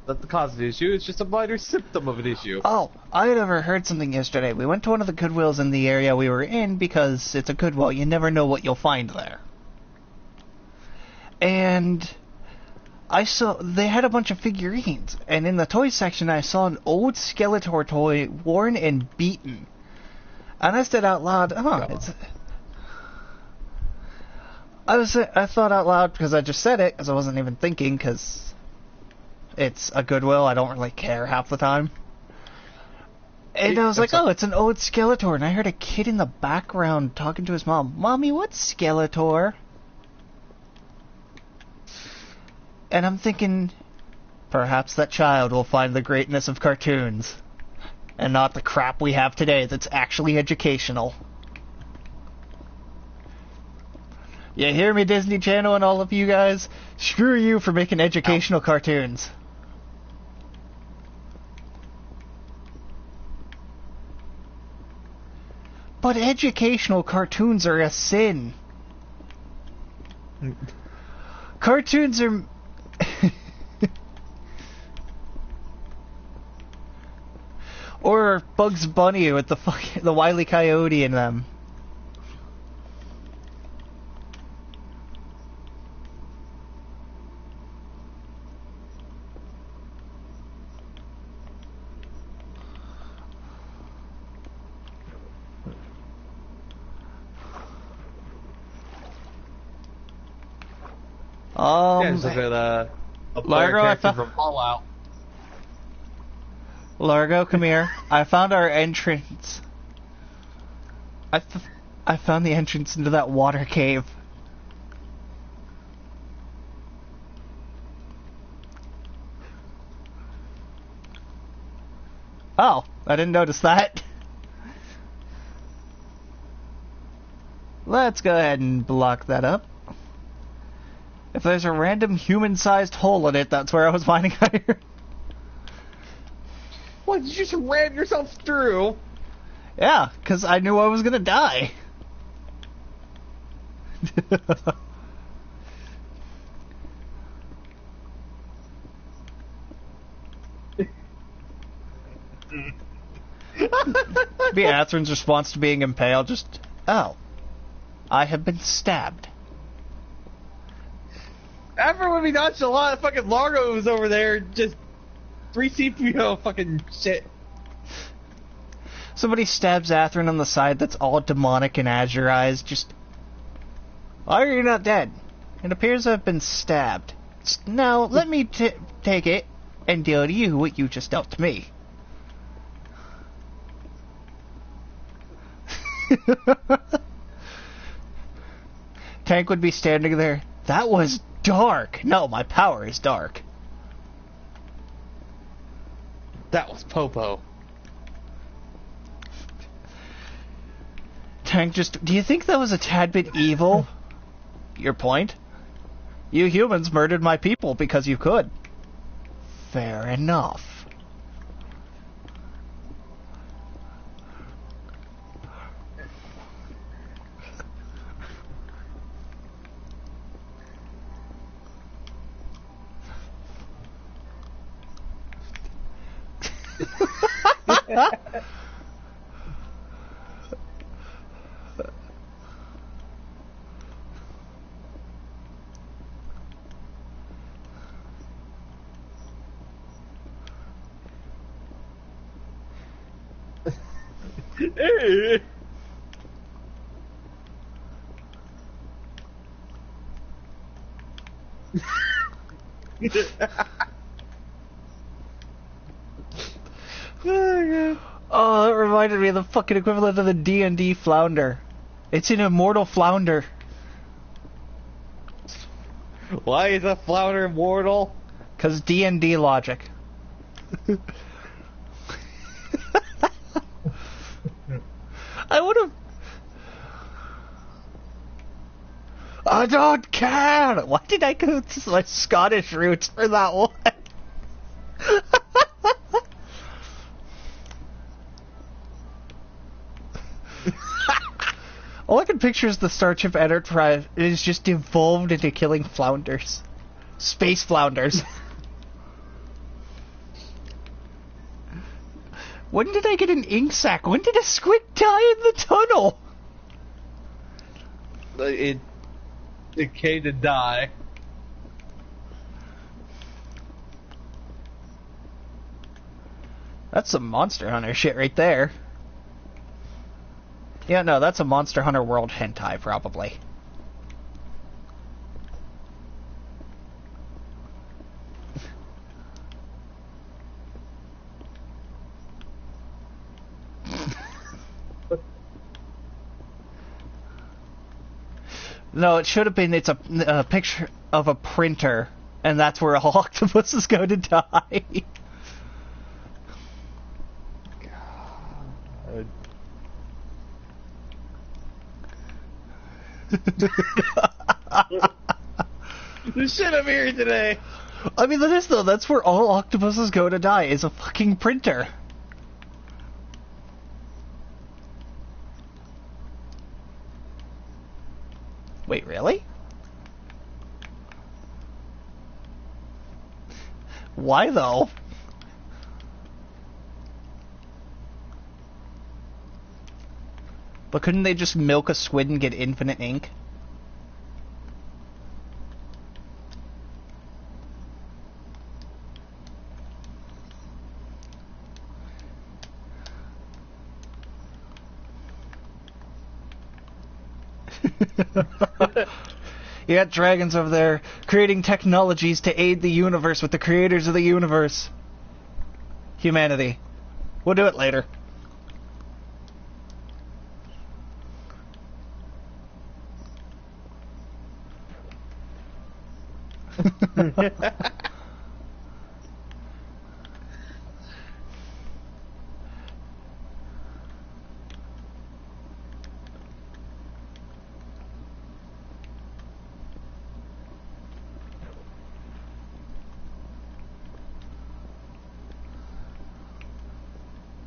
not the cause of the issue, it's just a minor symptom of an issue. Oh, I had overheard something yesterday. We went to one of the Goodwills in the area we were in because it's a Goodwill. You never know what you'll find there. And I saw they had a bunch of figurines, and in the toy section I saw an old Skeletor toy worn and beaten. And I said out loud, I thought out loud because I just said it, because I wasn't even thinking, because it's a Goodwill, I don't really care half the time. And I was like, oh, it's an old Skeletor, and I heard a kid in the background talking to his mom. Mommy, what's Skeletor? And I'm thinking, perhaps that child will find the greatness of cartoons, and not the crap we have today that's actually educational. You hear me, Disney Channel and all of you guys? Screw you for making educational cartoons. But educational cartoons are a sin. Cartoons are... Or Bugs Bunny with the Wile E. Coyote in them. Yeah, it's like a player Largo, character from Fallout. Largo, come here. I found our entrance. I found the entrance into that water cave. Oh, I didn't notice that. Let's go ahead and block that up. If there's a random human-sized hole in it, that's where I was finding iron. What, you just ran yourself through? Yeah, because I knew I was gonna die. Be Atherin's response to being impaled, just, oh, I have been stabbed. After when we nonchalant, fucking Largo was over there, just 3 CPO fucking shit. Somebody stabs Atherin on the side that's all demonic and azurized, just... Why are you not dead? It appears I've been stabbed. Now, let me take it and deal to you what you just dealt to me. Tank would be standing there. That was dark. No, my power is dark. That was Popo. Tank just... Do you think that was a tad bit evil? Your point? You humans murdered my people because you could. Fair enough. Oh, that reminded me of the fucking equivalent of the D&D flounder. It's an immortal flounder. Why is a flounder immortal? Cause D&D logic. I would've... I don't care! Why did I go to my Scottish roots for that one? All I can picture is the Starship Enterprise is just evolved into killing flounders. Space flounders. When did I get an ink sac? When did a squid die in the tunnel? It came to die. That's some Monster Hunter shit right there. Yeah, no, that's a Monster Hunter World hentai, probably. No, it should have been, it's a picture of a printer, and that's where all octopuses go to die. God. The shit I'm hearing today. I mean, that is though, that's where all octopuses go to die, is a fucking printer. Wait, really? Why though? But couldn't they just milk a squid and get infinite ink? You got dragons over there creating technologies to aid the universe with the creators of the universe. Humanity. We'll do it later.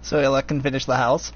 So Ella can finish the house.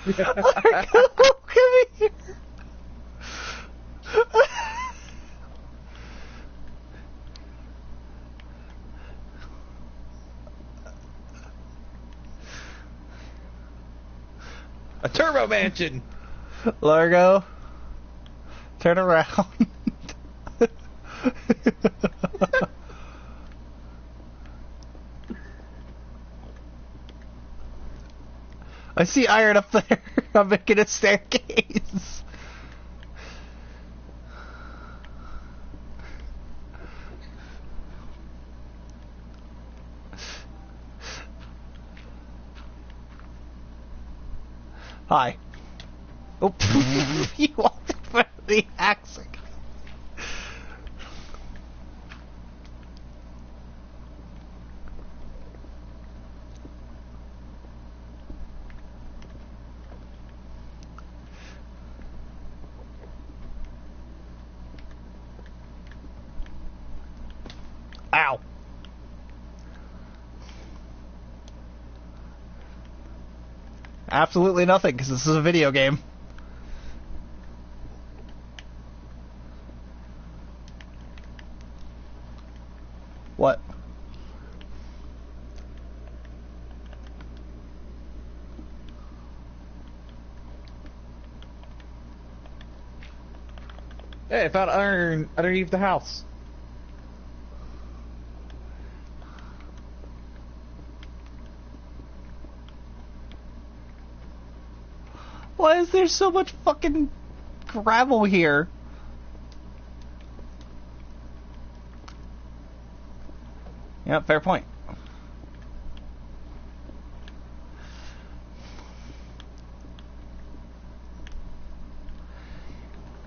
Come here. A turbo mansion. Largo, turn around. I see iron up there. I'm making a staircase. Hi. Oh, you walked in front of the axe. Absolutely nothing, because this is a video game. What? Hey, I found iron underneath the house. Why is there so much fucking gravel here? Yeah, fair point.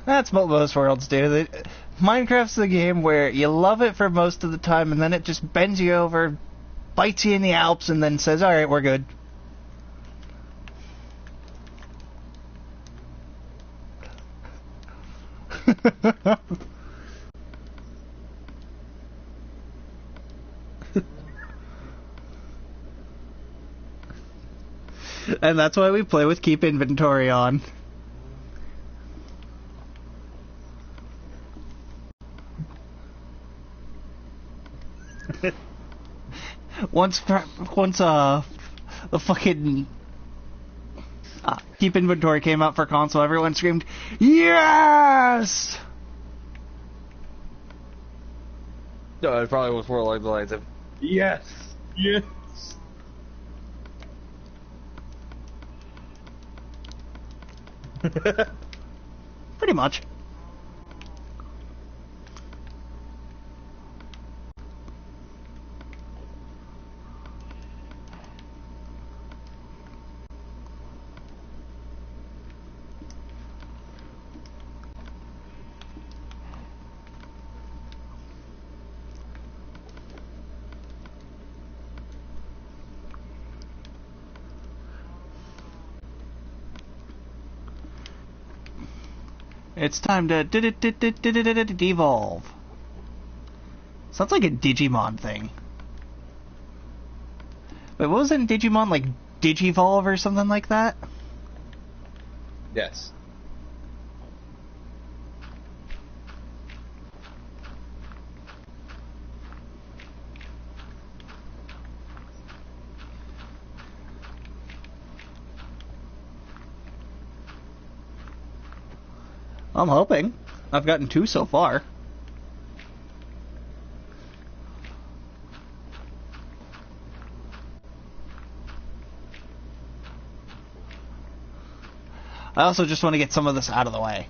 That's what most worlds do. Minecraft's the game where you love it for most of the time, and then it just bends you over, bites you in the Alps, and then says, alright, we're good. And that's why we play with keep inventory on. once the fucking keep inventory came out for console, everyone screamed, "Yes!" No, it probably was more along the lines of, yes, yes. Pretty much. It's time to devolve. Sounds like a Digimon thing. Wait, what was it in Digimon? Like Digivolve or something like that? Yes. I'm hoping. I've gotten 2 so far. I also just want to get some of this out of the way.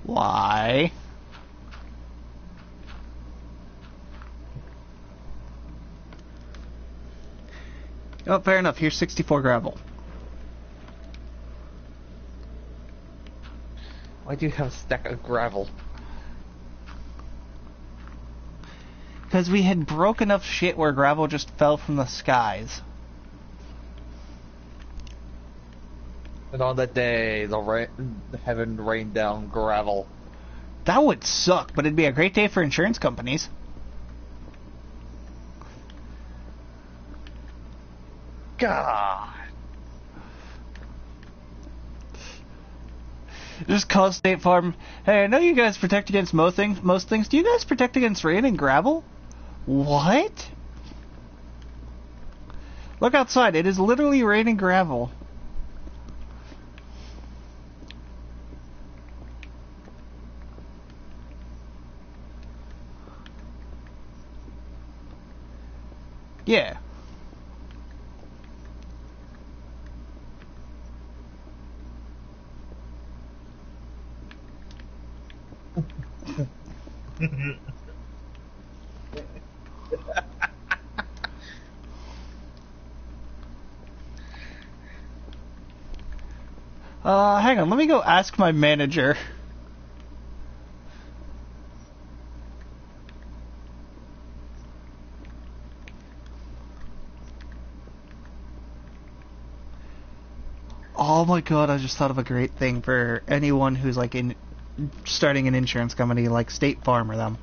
Why? Oh, fair enough. Here's 64 gravel. Why do you have a stack of gravel? Because we had broke enough shit where gravel just fell from the skies. And on that day, the heaven rained down gravel. That would suck, but it'd be a great day for insurance companies. God. Just call State Farm. Hey, I know you guys protect against most things. Do you guys protect against rain and gravel? What? Look outside. It is literally raining gravel. Yeah. Hang on. Let me go ask my manager. Oh my god, I just thought of a great thing for anyone who's like starting an insurance company like State Farm or them.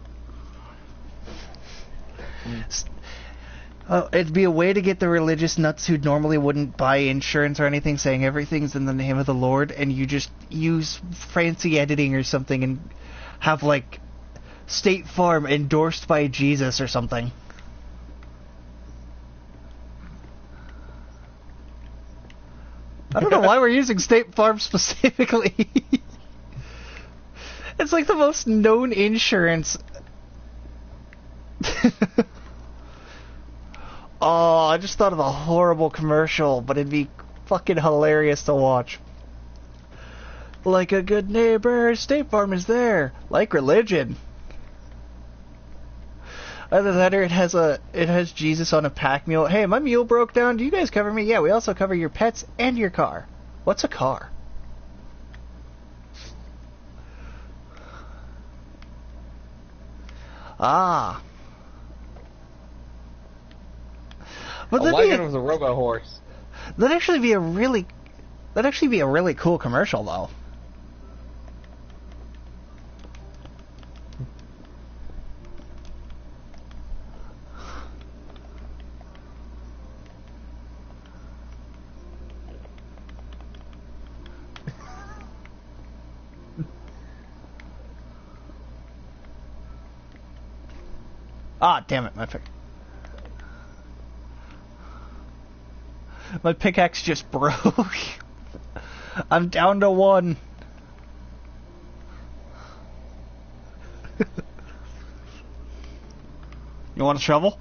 It'd be a way to get the religious nuts who normally wouldn't buy insurance or anything, saying everything's in the name of the Lord, and you just use fancy editing or something and have like State Farm endorsed by Jesus or something. I don't know why we're using State Farm specifically. It's like the most known insurance. Oh, I just thought of a horrible commercial, but it'd be fucking hilarious to watch. Like a good neighbor, State Farm is there. Like religion. Either that or it has Jesus on a pack mule. Hey, my mule broke down. Do you guys cover me? Yeah, we also cover your pets and your car. What's a car? Ah. But a wagon was a robo horse. That'd actually be a really cool commercial, though. Ah, damn it, my pickaxe just broke. I'm down to 1. You want a shovel?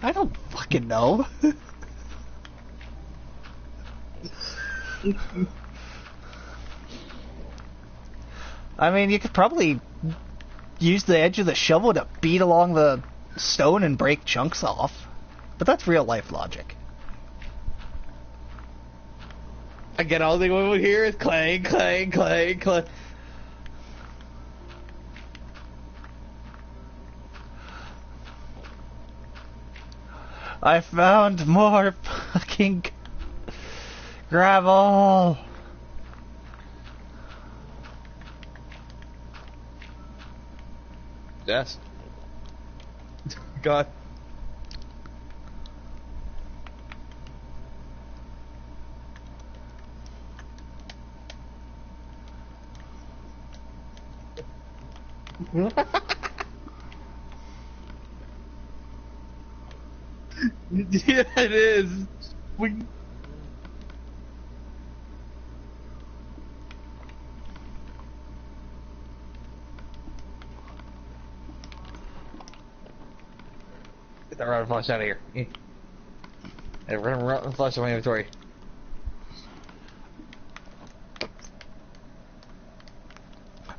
I don't fucking know. I mean, you could probably use the edge of the shovel to beat along the stone and break chunks off. But that's real life logic. Again, all they would hear is clang, clang, clang, clang. I found more fucking gravel. Yes. God. Yeah, it is. Get that rotten flush out of here. Hey, rotten flush in my inventory.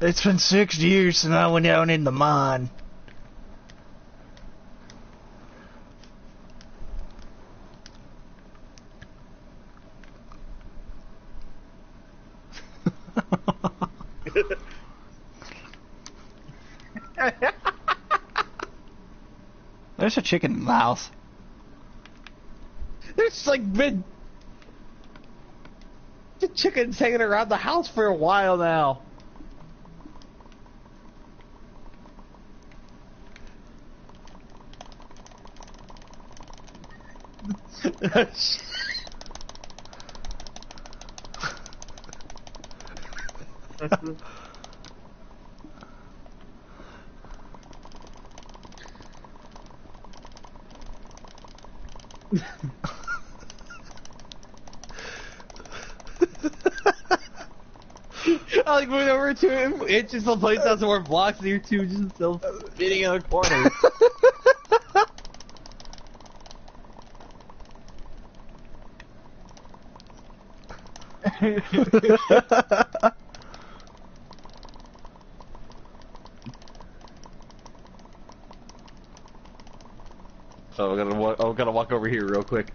It's been 6 years since I went down in the mine. There's a chicken in the house. There's like been the chickens hanging around the house for a while now. I like moved over 2 inches to place out some more blocks, and you're two just still spinning in a corner. So I'm gonna walk over here real quick.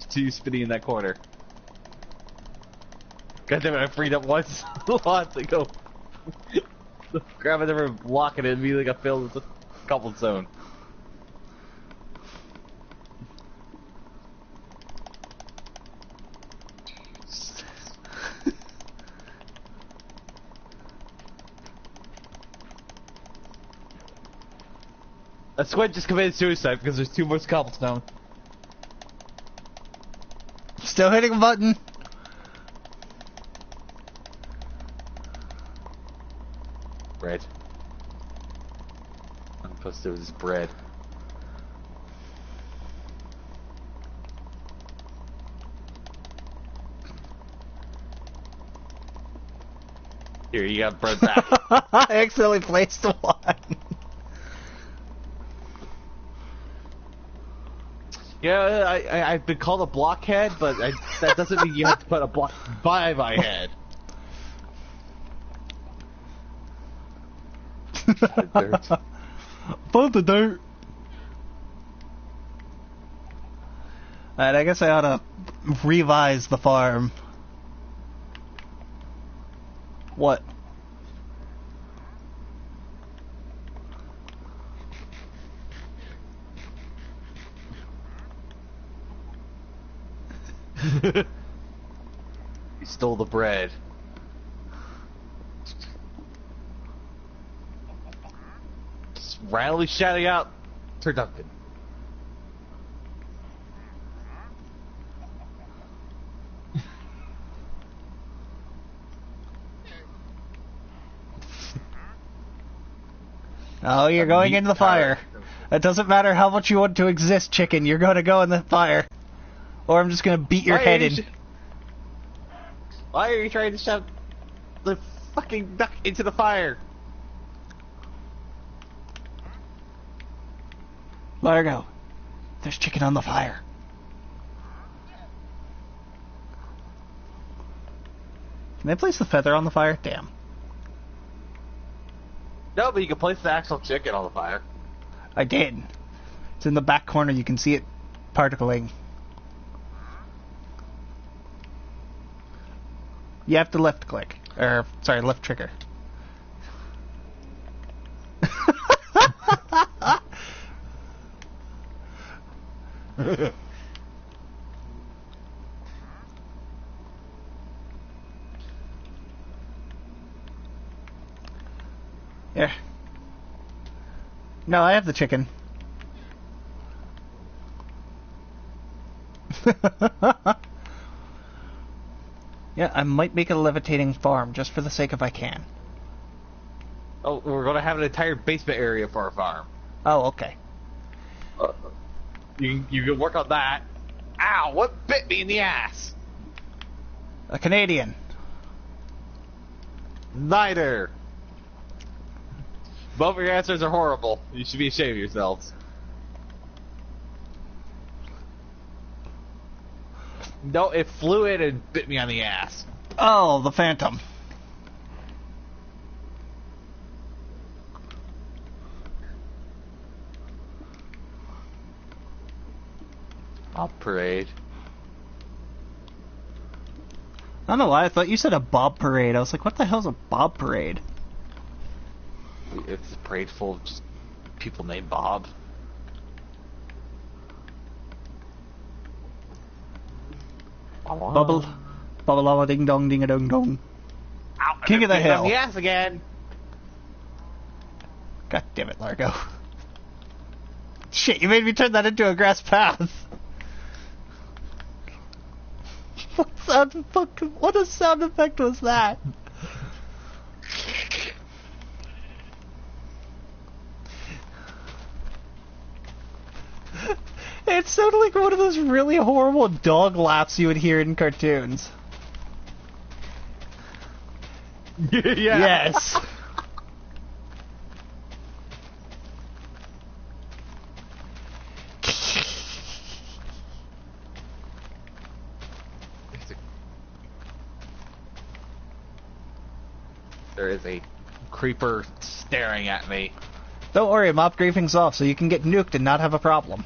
To you spinning in that corner. God damn it! I freed up one slot to go grab another block and immediately got filled with a cobblestone. A squid just committed suicide because there's too much cobblestone. Still hitting a button. Bread. I'm supposed to do this bread. Here, you got bread back. I accidentally placed one. Yeah, I've been called a blockhead, but that doesn't mean you have to put a block by my head. Dirt. Put the dirt. Alright, I guess I ought to revise the farm. What? You stole the bread. Just randomly shouting out turducken. Oh, you're going into the fire. It doesn't matter how much you want to exist, chicken. You're going to go in the fire. Or I'm just going to beat your head in. Why are you trying to shove the fucking duck into the fire? Let her go. There's chicken on the fire. Can I place the feather on the fire? Damn. No, but you can place the actual chicken on the fire. I did. It's in the back corner. You can see it particling. You have to left click. Or, sorry, left trigger. Yeah. No, I have the chicken. Yeah, I might make a levitating farm just for the sake if I can. Oh, we're gonna have an entire basement area for our farm. Oh, okay. You can work on that. Ow! What bit me in the ass? A Canadian. Neither. Both of your answers are horrible. You should be ashamed of yourselves. No, it flew in and bit me on the ass. Oh, the Phantom. Bob Parade. I don't know why I thought you said a Bob Parade. I was like, what the hell's a Bob Parade? It's a parade full of just people named Bob. Bubble. Bubble ding dong ding a dong dong. Ow, King of the hill. On the ass again. God damn it, Largo. Shit, you made me turn that into a grass path. What a sound effect was that? It sounded like one of those really horrible dog laughs you would hear in cartoons. Yeah. Yes. There is a creeper staring at me. Don't worry, I'm upgrading off so you can get nuked and not have a problem.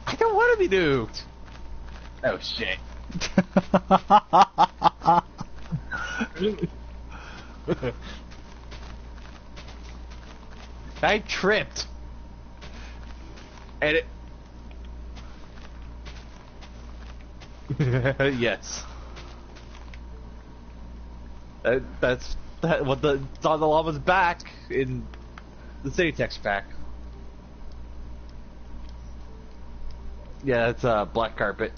I don't want to be nuked. Oh shit. I tripped. And it... Yes. That's what it's on the llama's back in The city text pack. Yeah, it's black carpet.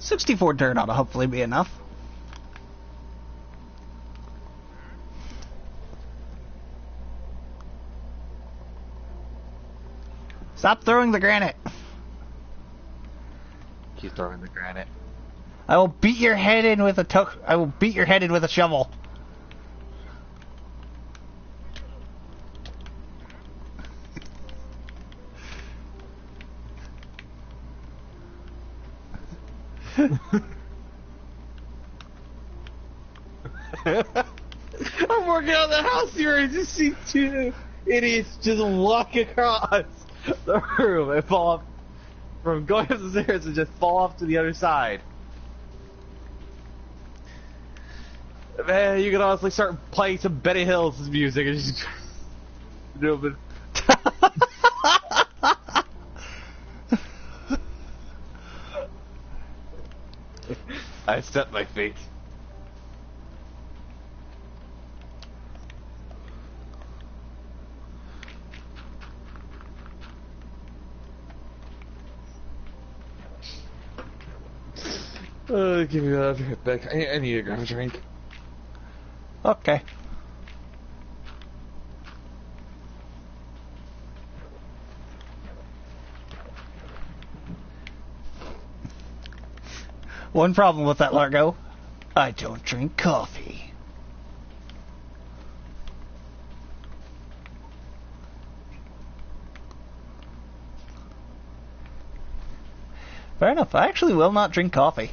$64 dirt ought to hopefully be enough. Stop throwing the granite. Keep throwing the granite. I will beat your head in with I will beat your head in with a shovel. I'm working on the house here and just see two idiots just walk across the room and fall off from going up the stairs and just fall off to the other side. Man, you can honestly start playing some Benny Hill's music and just do I stepped my feet. Give me that back. I need to grab a drink. Okay. One problem with that, Largo. I don't drink coffee. Fair enough. I actually will not drink coffee.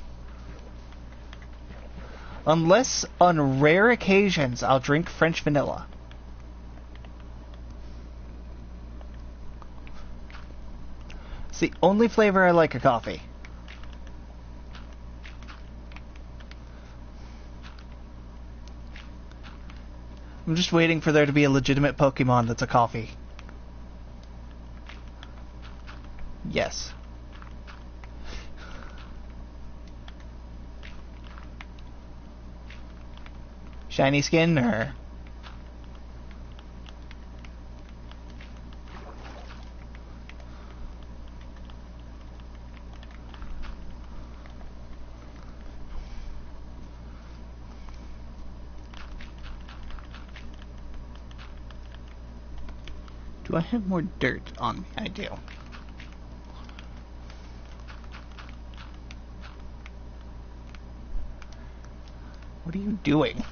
Unless on rare occasions I'll drink French vanilla. It's the only flavor I like of coffee. I'm just waiting for there to be a legitimate Pokemon that's a coffee. Yes. Shiny skin, or... Do I have more dirt on me? I do. What are you doing?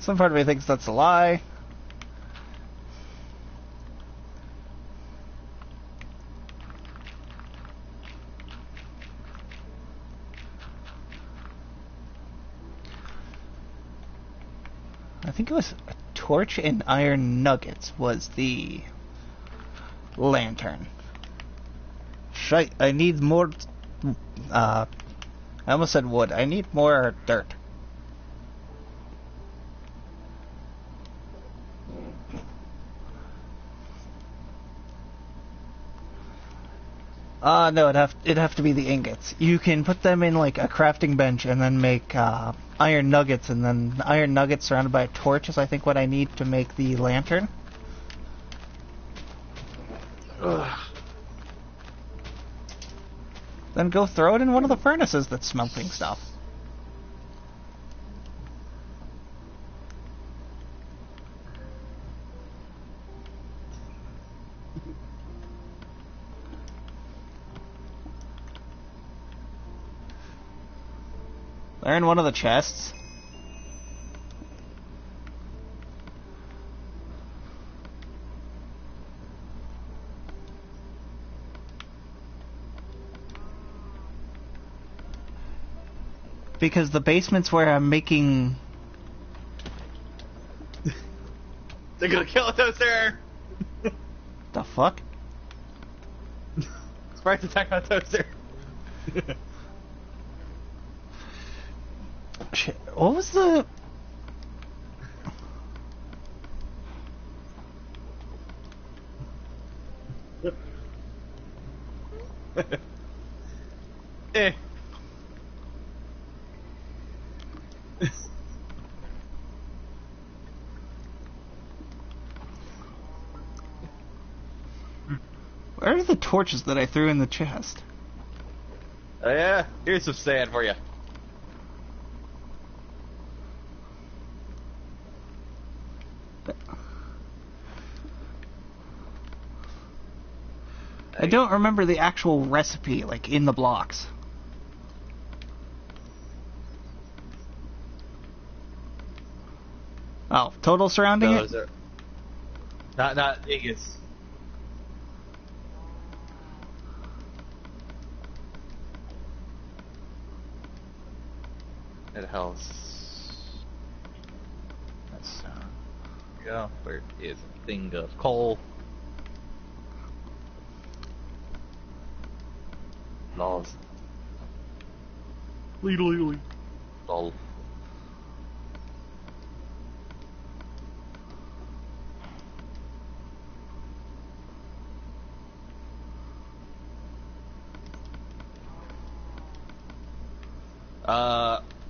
Some part of me thinks that's a lie. I think it was a torch and iron nuggets was the lantern. Shite, I need more... I almost said wood. I need more dirt. No, it'd have to be the ingots. You can put them in like a crafting bench and then make iron nuggets, and then the iron nuggets surrounded by a torch is I think what I need to make the lantern. Ugh. Then go throw it in one of the furnaces that's smelting stuff. They're in one of the chests. Because the basement's where I'm making... They're gonna kill us there! The fuck? Surprise attack on toaster! Shit, what was the... Eh. Where are the torches that I threw in the chest? Oh yeah, here's some sand for you. I don't remember the actual recipe, like, in the blocks. Oh, total surrounding No, it? those are not Iggy's. It helps. That's go. Where is a thing of coal? Lols. Lol.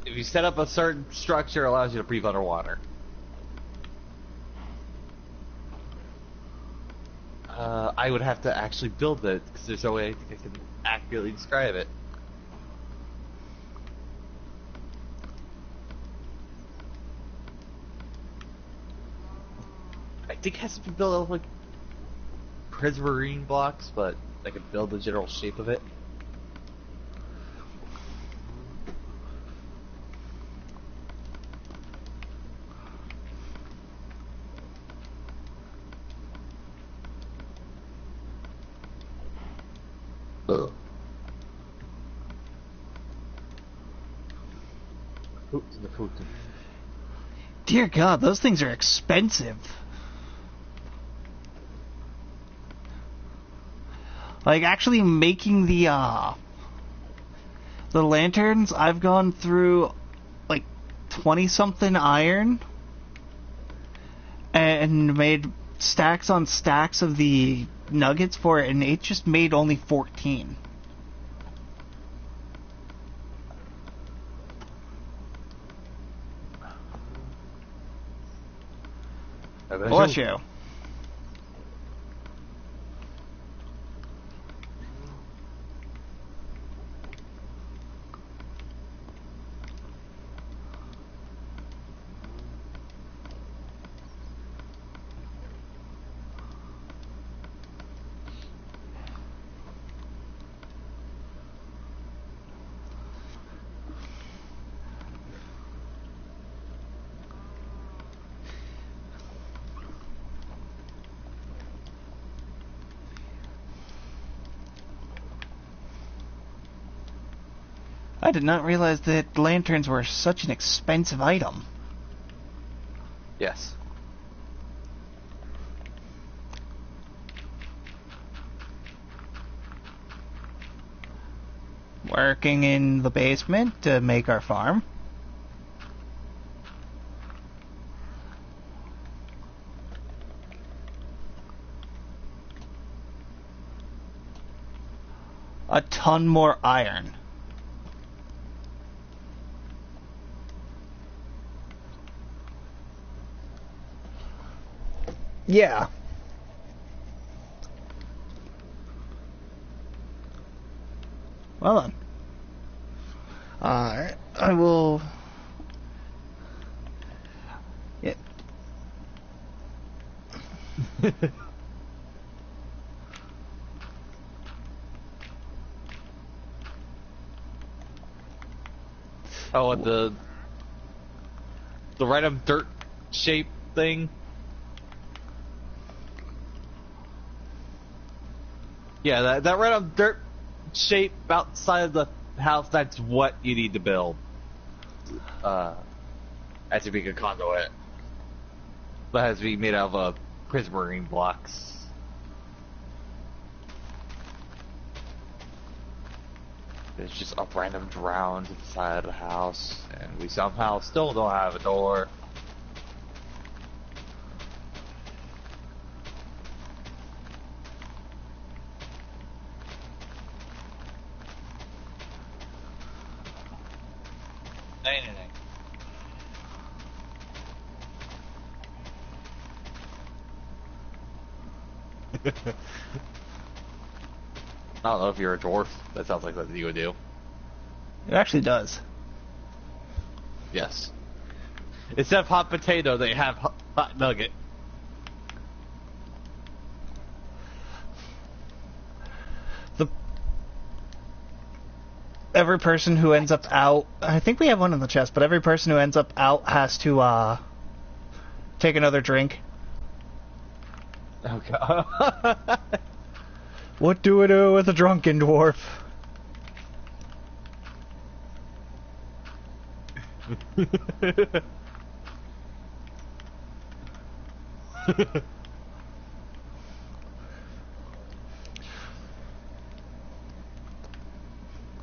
If you set up a certain structure, it allows you to breathe underwater. I would have to actually build it, because there's no way I can accurately describe it. I think it has to be built out of, like, prismarine blocks, but I can build the general shape of it. Oops, the food. Dear God, those things are expensive. Like, actually making the lanterns, I've gone through, like, 20-something iron and made stacks on stacks of the nuggets for it, and it just made only 14. Bless you. I did not realize that lanterns were such an expensive item. Yes. Working in the basement to make our farm. A ton more iron. Yeah. Well then. Alright, I will... Yeah. Oh, and the random dirt shape thing. Yeah, that random dirt shape outside of the house, that's what you need to build. Has to be a conduit. That has to be made out of prismarine blocks. It's just a random drowned inside of the house, and we somehow still don't have a door. say anything. I don't know if you're a dwarf. That sounds like something you would do. It actually does. Yes. Instead of hot potato, they have hot nugget. Every person who ends up out, I think we have one in the chest, but every person who ends up out has to take another drink. Oh god. What do we do with a drunken dwarf?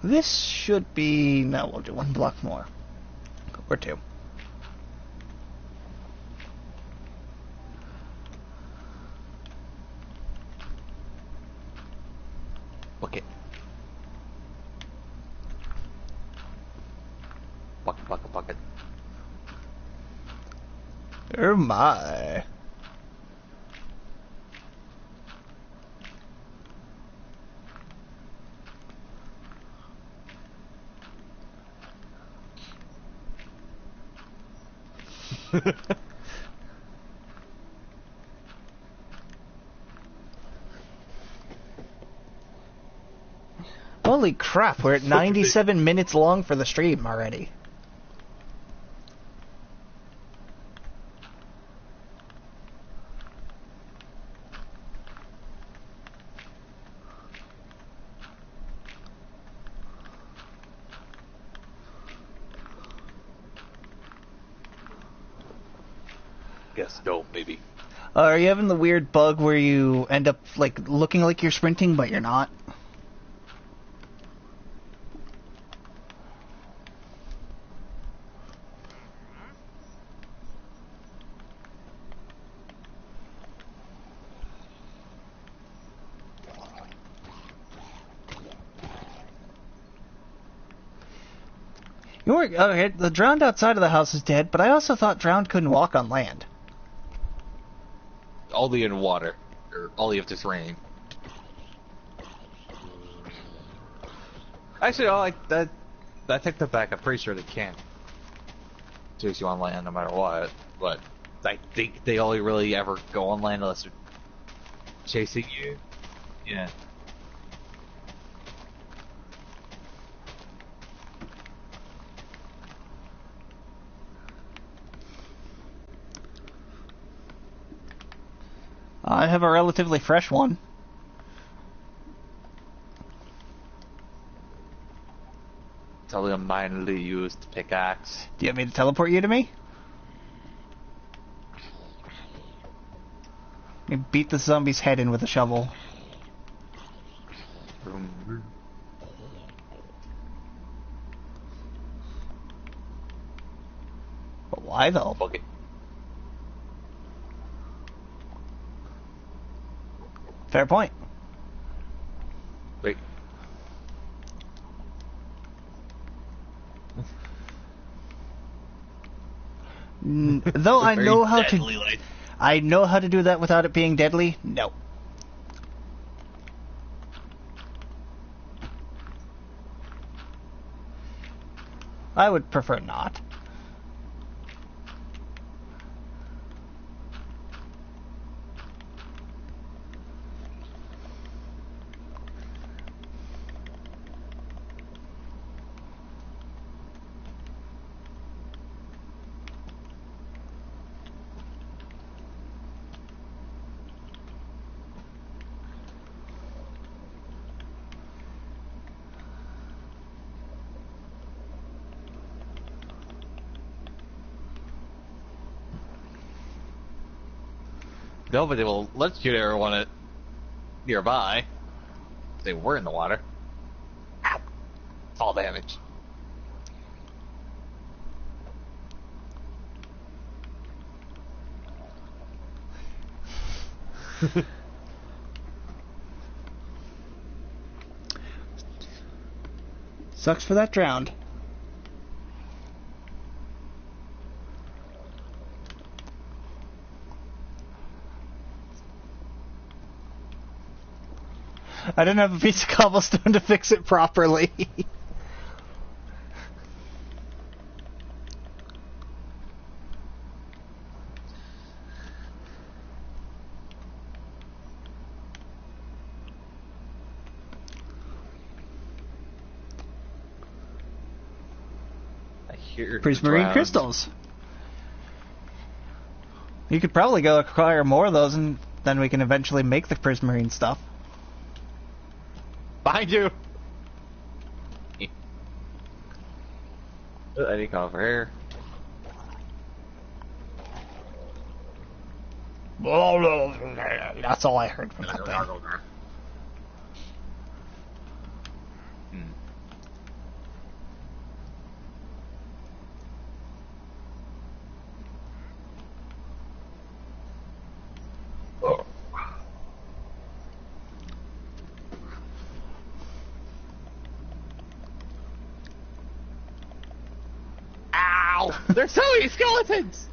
This should be... No, we'll do one block more. Or two. Bucket. Bucket, bucket, bucket. Oh my. Holy crap, we're at 97 minutes long for the stream already. Guess no, maybe. Are you having the weird bug where you end up like looking like you're sprinting but you're not? You were okay. The drowned outside of the house is dead, but I also thought drowned couldn't walk on land. Only in water. Or only if it's raining. Actually, I take that back. I'm pretty sure they can chase you on land no matter what. But I think they only really ever go on land unless they're chasing you. Yeah. I have a relatively fresh one. Totally a mindly used pickaxe. Do you want me to teleport you to me? You beat the zombie's head in with a shovel. But why though? Bucket. Fair point. Wait. Though I know how to, like. I know how to do that without it being deadly. No. I would prefer not. Nobody will let you ever want it nearby. If they were in the water. Ow. Fall damage. Sucks for that drowned. I didn't have a piece of cobblestone to fix it properly. I hear Prismarine crystals. You could probably go acquire more of those, and then we can eventually make the prismarine stuff. Behind you! I need to come over here. That's all I heard from that thing. Ow! There's so many skeletons!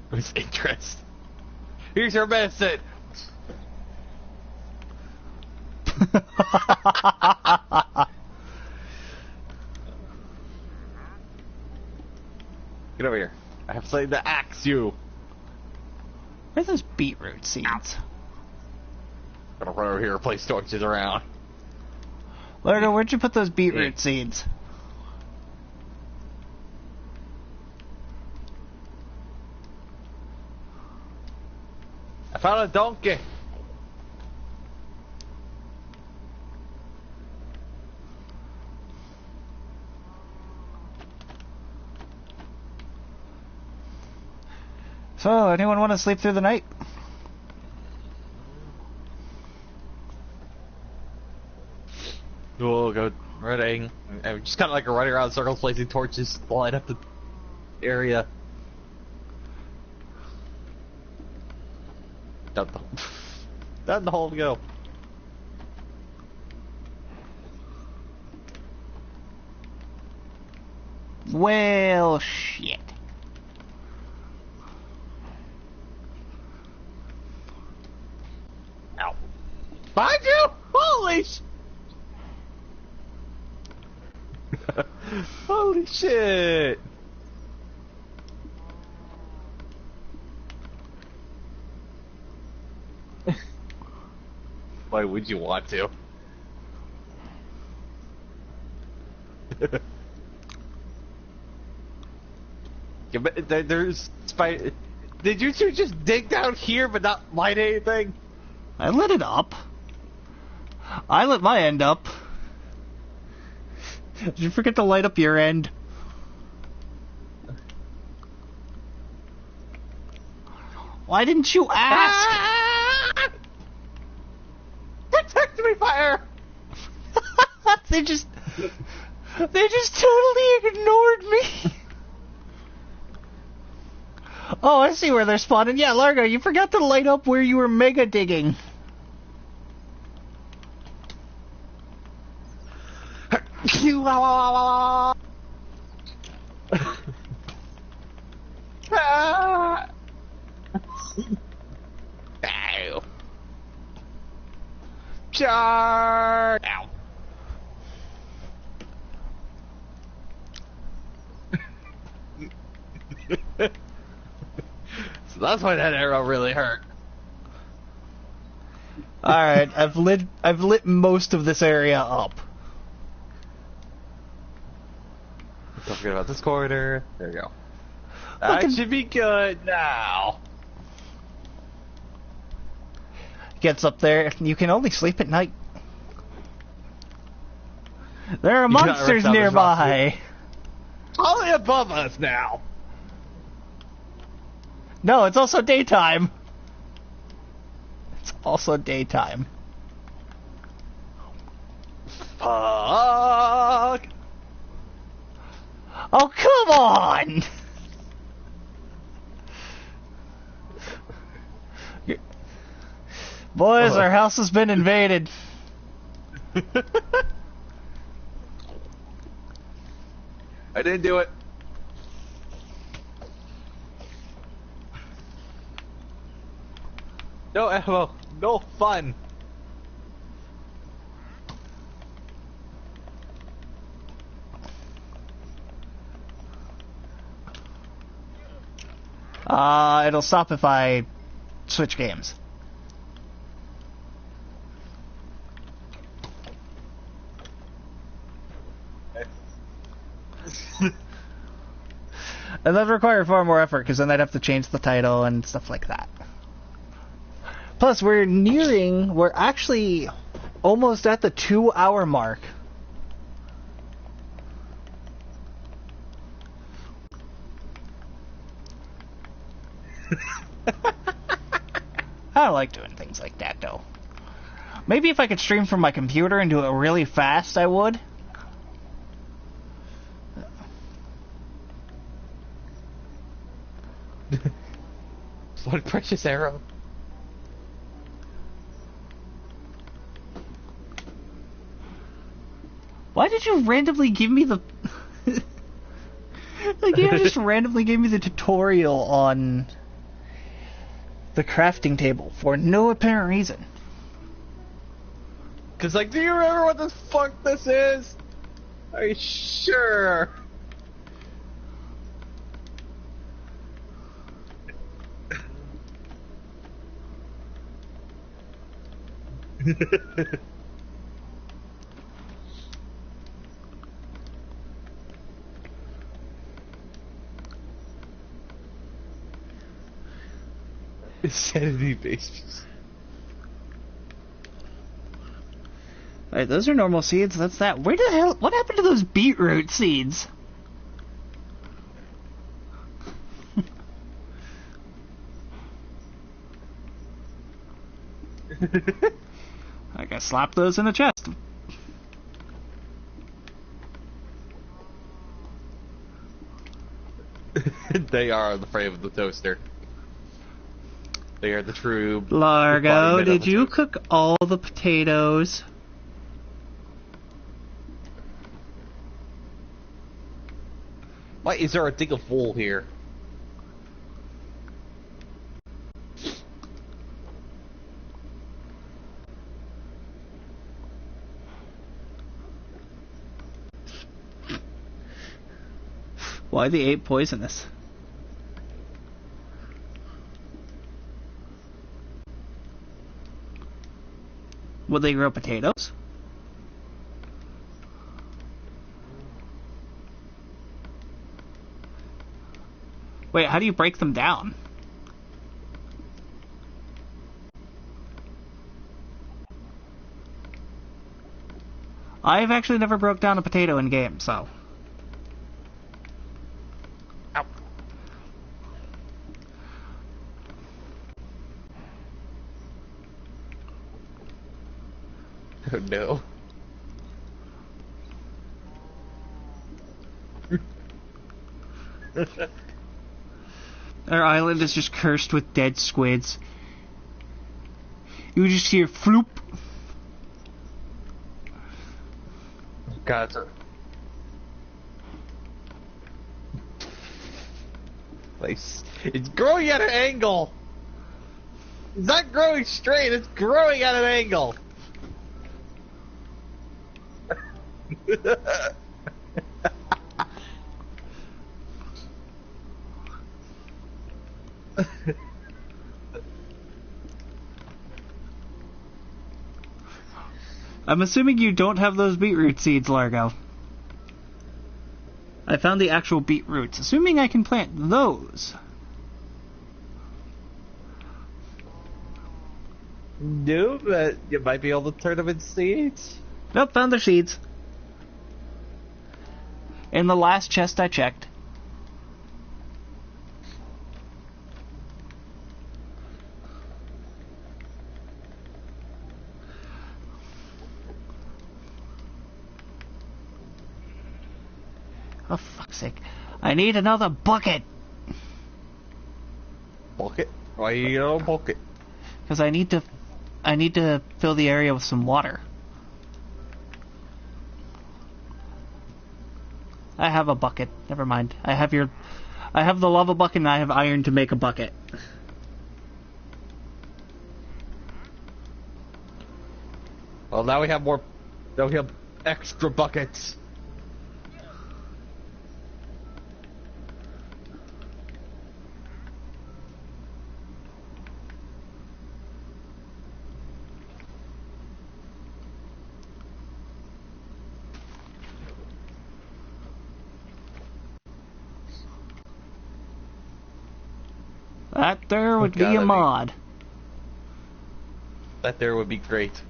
Who's interest? Here's your medicine! Get over here. I have something to axe you. Where's those beetroot seeds? I'm gonna run over here and place torches around. Largo, where'd you put those beetroot seeds? I found a donkey. So, anyone want to sleep through the night? We'll go running. I'm just kind of like running around in circles, placing torches to light up the area. Down the hole we go. Well, shit. Ow. Behind you! Holy sh... Holy shit! Why would you want to? Yeah, but there's spider. Did you two just dig down here but not light anything? I lit it up. I lit my end up. Did you forget to light up your end? Why didn't you ask? Ah! Protect me, fire! They just totally ignored me. Oh, I see where they're spawning. Yeah, Largo, you forgot to light up where you were mega digging. Ah! Ow. Charge! Ow. So that's why that arrow really hurt. Alright, I've lit most of this area up. Don't forget about this corridor. There we go. Look That should be good now. Gets up there. You can only sleep at night. There are You cannot monsters rest out this nearby. Only above us now. No, it's also daytime. It's also daytime. Fuck. Oh, come on! Boys, our house has been invaded. I didn't do it. No ammo. No fun. It'll stop if I switch games. And that would require far more effort, because then I'd have to change the title and stuff like that. Plus, we're actually almost at the 2-hour mark. I don't like doing things like that, though. Maybe if I could stream from my computer and do it really fast, I would. What a precious arrow. Why did you randomly give me the... Like, you just randomly gave me the tutorial on the crafting table for no apparent reason. Cause like, do you remember what the fuck this is? Are you sure? Insanity bases. Alright, those are normal seeds. That's that. Where the hell... What happened to those beetroot seeds? I gotta slap those in the chest. They are the frame of the toaster. They are the true... Largo, did you cook all the potatoes? Why is there a dig of wool here? Why the 8 poisonous? Would they grow potatoes? Wait, how do you break them down? I've actually never broke down a potato in game, so... Ow. Oh no. Our island is just cursed with dead squids. You just hear floop. God, sir. Place. It's growing at an angle. It's not growing straight. It's growing at an angle. I'm assuming you don't have those beetroot seeds, Largo. I found the actual beetroots, assuming I can plant those. No, but you might be able to turn them into seeds. Nope, found their seeds. In the last chest I checked. Oh, fuck's sake. I need another bucket! Bucket? Why you got a bucket? Because I need to fill the area with some water. I have a bucket. Never mind. I have the lava bucket and I have iron to make a bucket. Well, now we have more. Now we have extra buckets. That there would be a mod. That there would be great.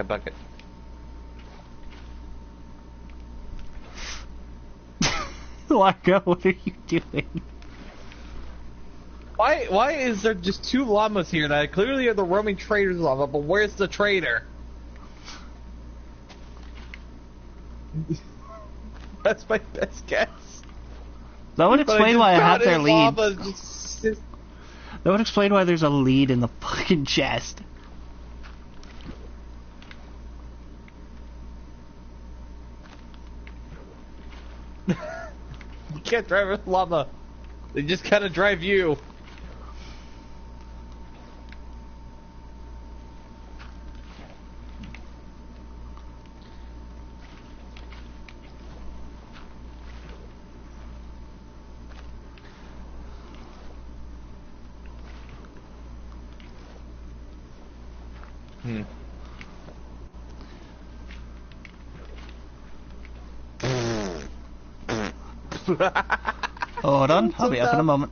Bucket. Largo, what are you doing? Why is there just 2 llamas here that clearly are the roaming trader's llama, but where's the trader? That's my best guess. That would explain why I have their lead. Just... That would explain why there's a lead in the fucking chest. You can't drive a llama. They just kind of drive you. Hold on, I'll be up in a moment.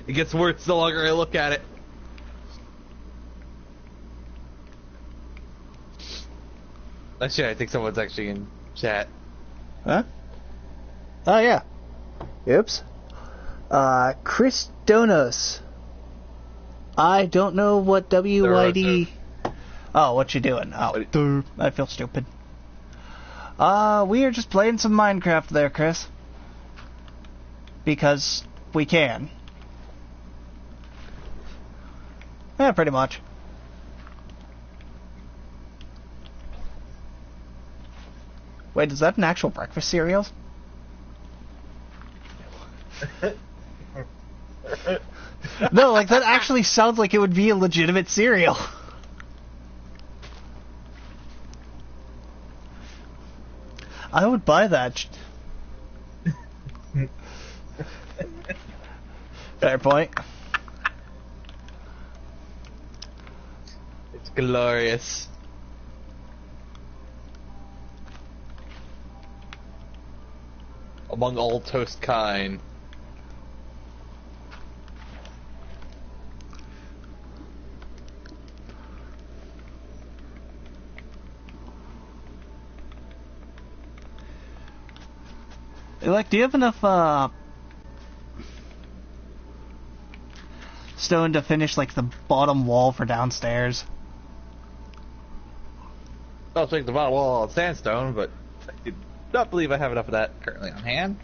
It gets worse the longer I look at it. Actually, I think someone's actually in chat. Huh? Oh, yeah. Oops. Chris Donos. I don't know what WYD... Oh, what you doing? Oh, I feel stupid. We are just playing some Minecraft there, Chris. Because we can. Yeah, pretty much. Wait, is that an actual breakfast cereal? No, like, that actually sounds like it would be a legitimate cereal. I would buy that. Fair point. It's glorious. Among all toast kind. Like, do you have enough, stone to finish, like, the bottom wall for downstairs? I'll take the bottom wall of sandstone, but I do not believe I have enough of that currently on hand.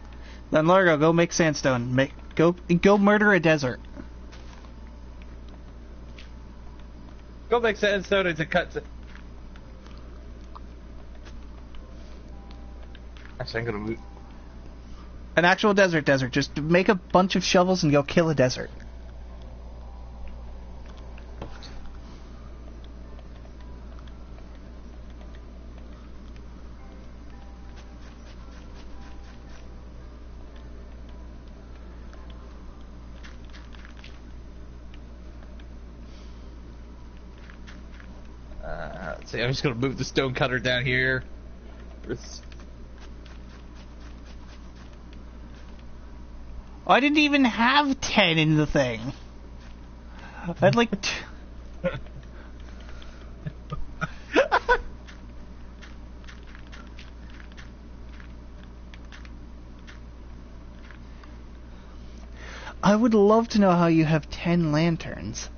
Then Largo, go make sandstone. Go murder a desert. Go make sandstone into cuts. Actually, I'm gonna move. An actual desert. Just make a bunch of shovels and go kill a desert. Let's see, I'm just gonna move the stone cutter down here. I didn't even have 10 in the thing. I'd like... I would love to know how you have 10 lanterns.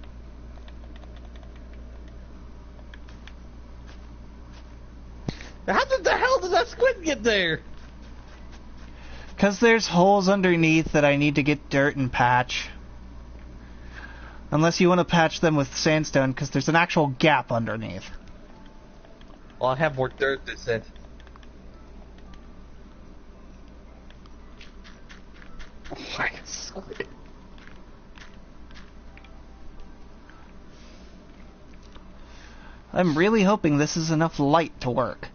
How the hell did that squid get there? Because there's holes underneath that I need to get dirt and patch. Unless you want to patch them with sandstone, because there's an actual gap underneath. Well, I have more dirt than sand. I'm really hoping this is enough light to work.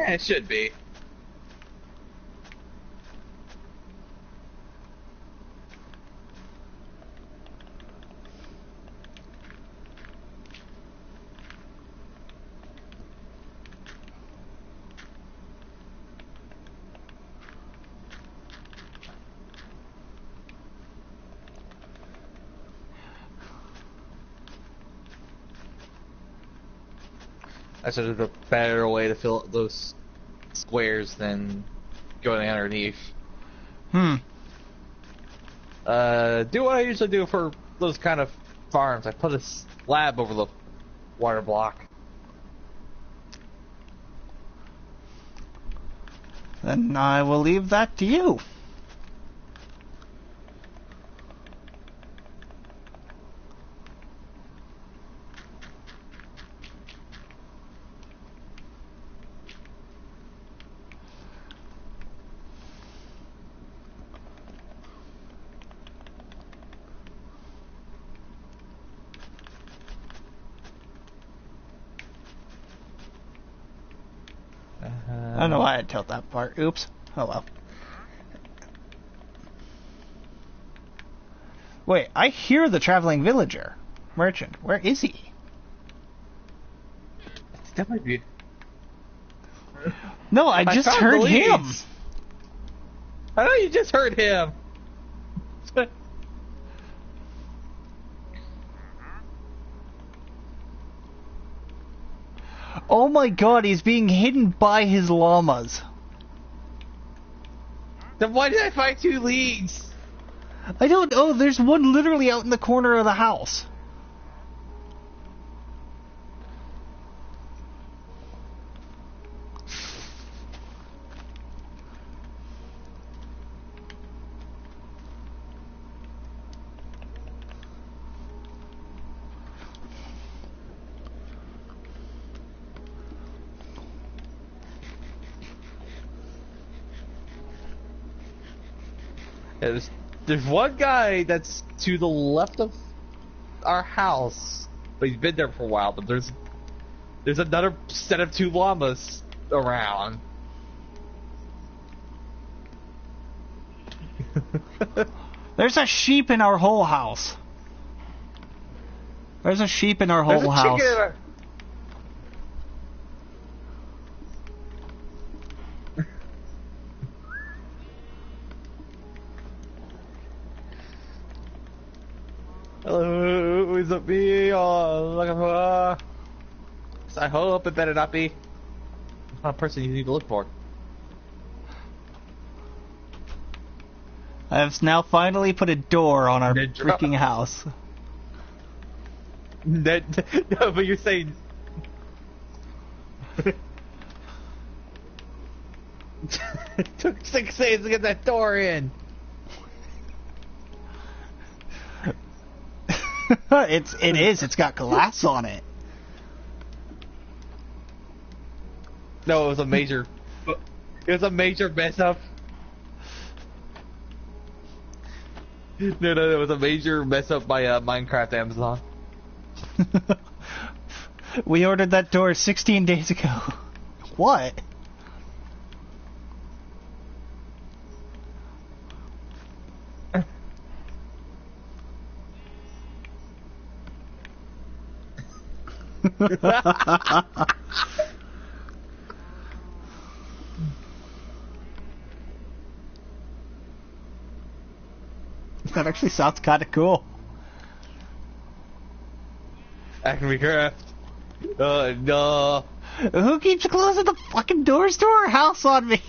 It should be. That's sort of a better way to fill those squares than going underneath. Hmm. Do what I usually do for those kind of farms. I put a slab over the water block. Then I will leave that to you. I don't know why I'd tilt that part. Oops. Oh well. Wait, I hear the traveling villager. Merchant. Where is he? That might be. No, I just found heard the him. leads. I know you just heard him. Oh my god, he's being hidden by his llamas. Then why did I find 2 leads? I don't know, there's one literally out in the corner of the house. Yeah, there's one guy that's to the left of our house, but he's been there for a while. But there's another set of 2 llamas around. There's a sheep in our whole house. There's a sheep in our There's whole a house. chicken in our... Hello, is it me? Oh, looking for... I hope it better not be. It's not a person you need to look for. I have now finally put a door on our Ninja. freaking house. No, but you're saying... It took 6 days to get that door in. It's got glass on it. No, it was a major mess up. No, it was a major mess up by Minecraft Amazon. We ordered that door 16 days ago. What? That actually sounds kind of cool. Acme Craft. No. Who keeps closing the fucking doors to our house on me?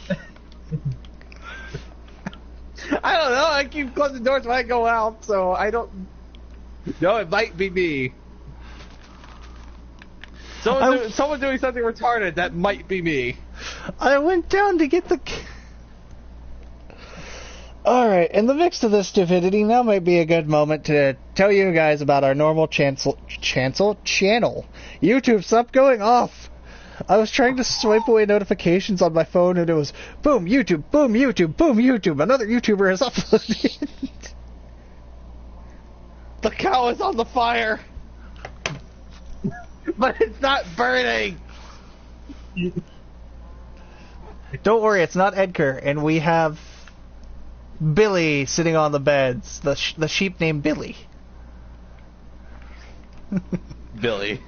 I don't know. I keep closing doors when I go out, so I don't. No, it might be me. Someone doing something retarded, that might be me. I went down to get the... Alright, in the mix of this stupidity, now might be a good moment to tell you guys about our normal channel. YouTube, stop going off! I was trying to swipe away notifications on my phone and it was boom, YouTube, boom, YouTube, boom, YouTube, another YouTuber has uploaded. The cow is on the fire! But it's not burning! Don't worry, it's not Edgar, and we have Billy sitting on the beds. The sheep named Billy. Billy.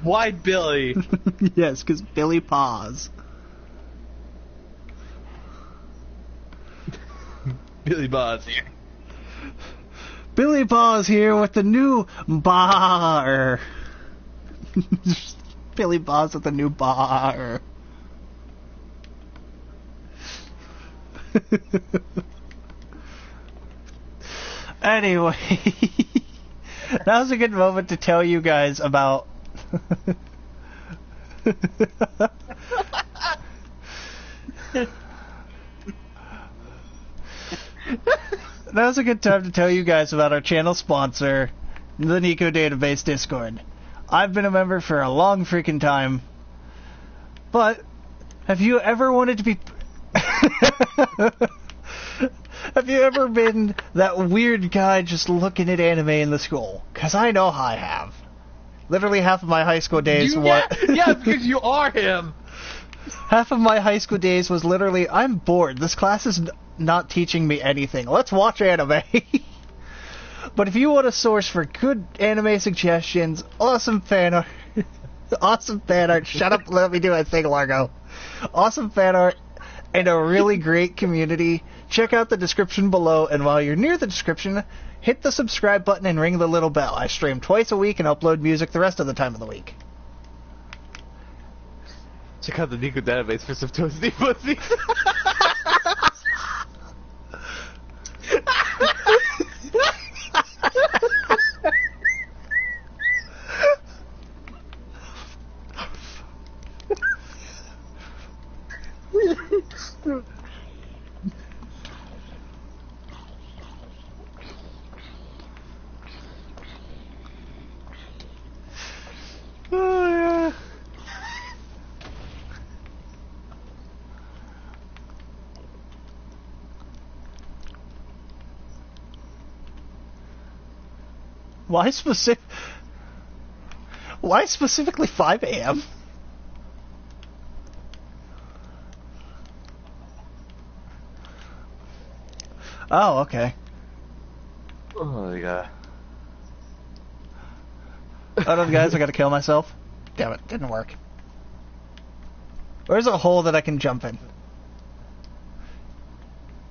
Why Billy? Yes, because Billy Paws. Billy Paws here. Billy Paws here with the new bar. Billy Paws with the new bar. Anyway, now's a good moment to tell you guys about now's a good time to tell you guys about our channel sponsor, the Nico Database Discord. I've been a member for a long freaking time, but have you ever wanted to be... Have you ever been that weird guy just looking at anime in the school? Because I know I have. Literally half of my high school days... Yeah, because you are him! Half of my high school days was literally, I'm bored. This class is not teaching me anything. Let's watch anime. But if you want a source for good anime suggestions, awesome fan art... awesome fan art... Shut up, let me do my thing, Largo. Awesome fan art... and a really great community, check out the description below, and while you're near the description, hit the subscribe button and ring the little bell. I stream twice a week and upload music the rest of the time of the week. Check out the Nico database for some toasty pussies. Oh, yeah. Why specifically 5 a.m.? Oh, okay. Oh, yeah. Oh no, guys, I gotta kill myself. Damn it, didn't work. Where's a hole that I can jump in?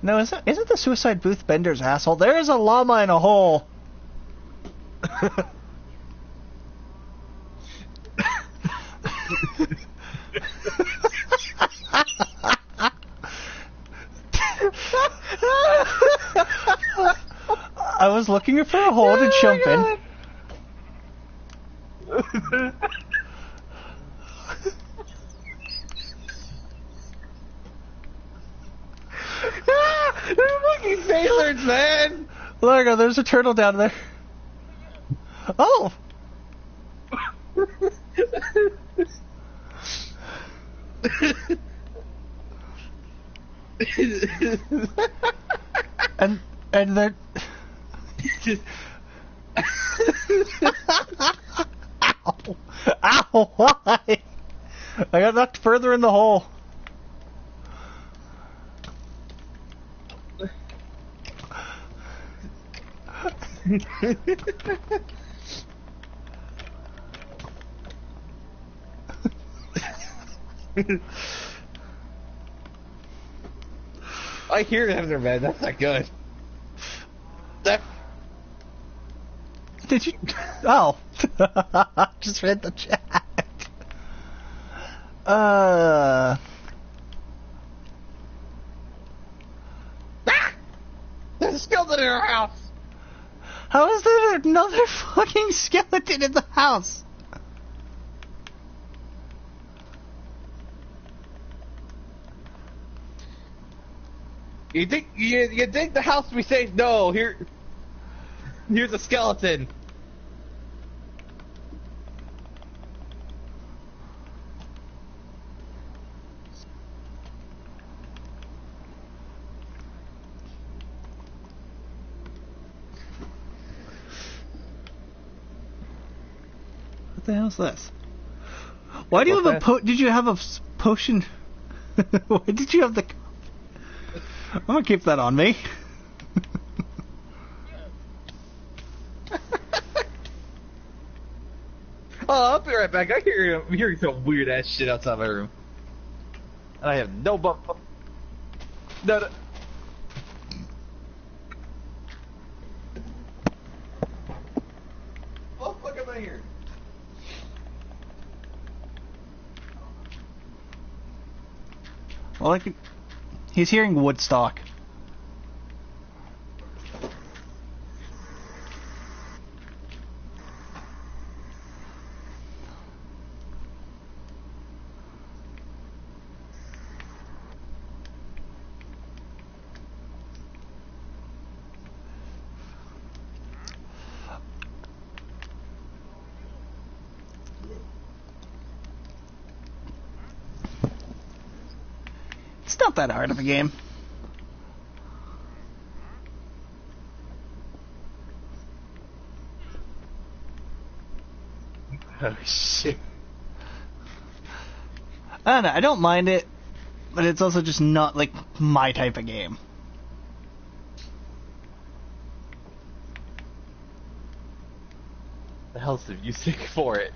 No, isn't the suicide booth Bender's asshole? There is a llama in a hole! I was looking for a hole to jump in. They're fucking sailors, man! Largo, there's a turtle down there. Oh! and they're... Ow! Ow! Why? I got knocked further in the hole. I hear them there, man. That's not good. That... Did you? Oh. Just read the chat. Ah! There's a skeleton in our house! How is there another fucking skeleton in the house? You think the house will be safe? No, here's a skeleton. What the hell's this? Why do you have a did you have a potion? Why did you have the... I'm gonna keep that on me. Oh, I'll be right back. I'm hearing some weird ass shit outside my room. And I have no bump. No. What the fuck am I hearing? Well, he's hearing Woodstock. It's not that hard of a game. Oh shit. I don't know, I don't mind it, but it's also just not like my type of game. The hell's the music for it?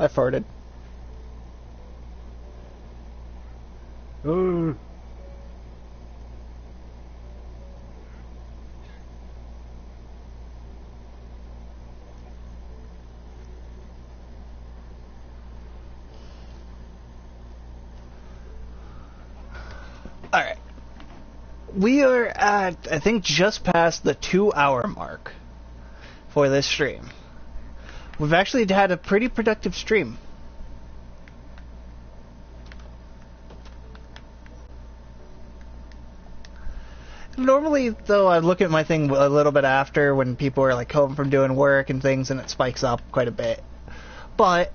I farted. Alright. We are at, I think, just past the 2-hour mark for this stream. We've actually had a pretty productive stream. Normally, though, I look at my thing a little bit after when people are like home from doing work and things, and it spikes up quite a bit. But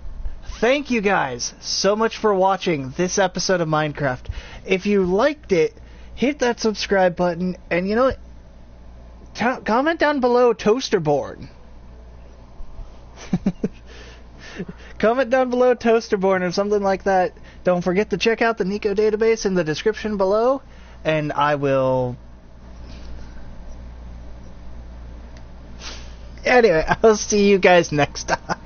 thank you guys so much for watching this episode of Minecraft. If you liked it, hit that subscribe button, and you know what? Comment down below toaster board. Comment down below Toasterborn or something like that. Don't forget to check out the Nico database in the description below, and I will... Anyway, I'll see you guys next time.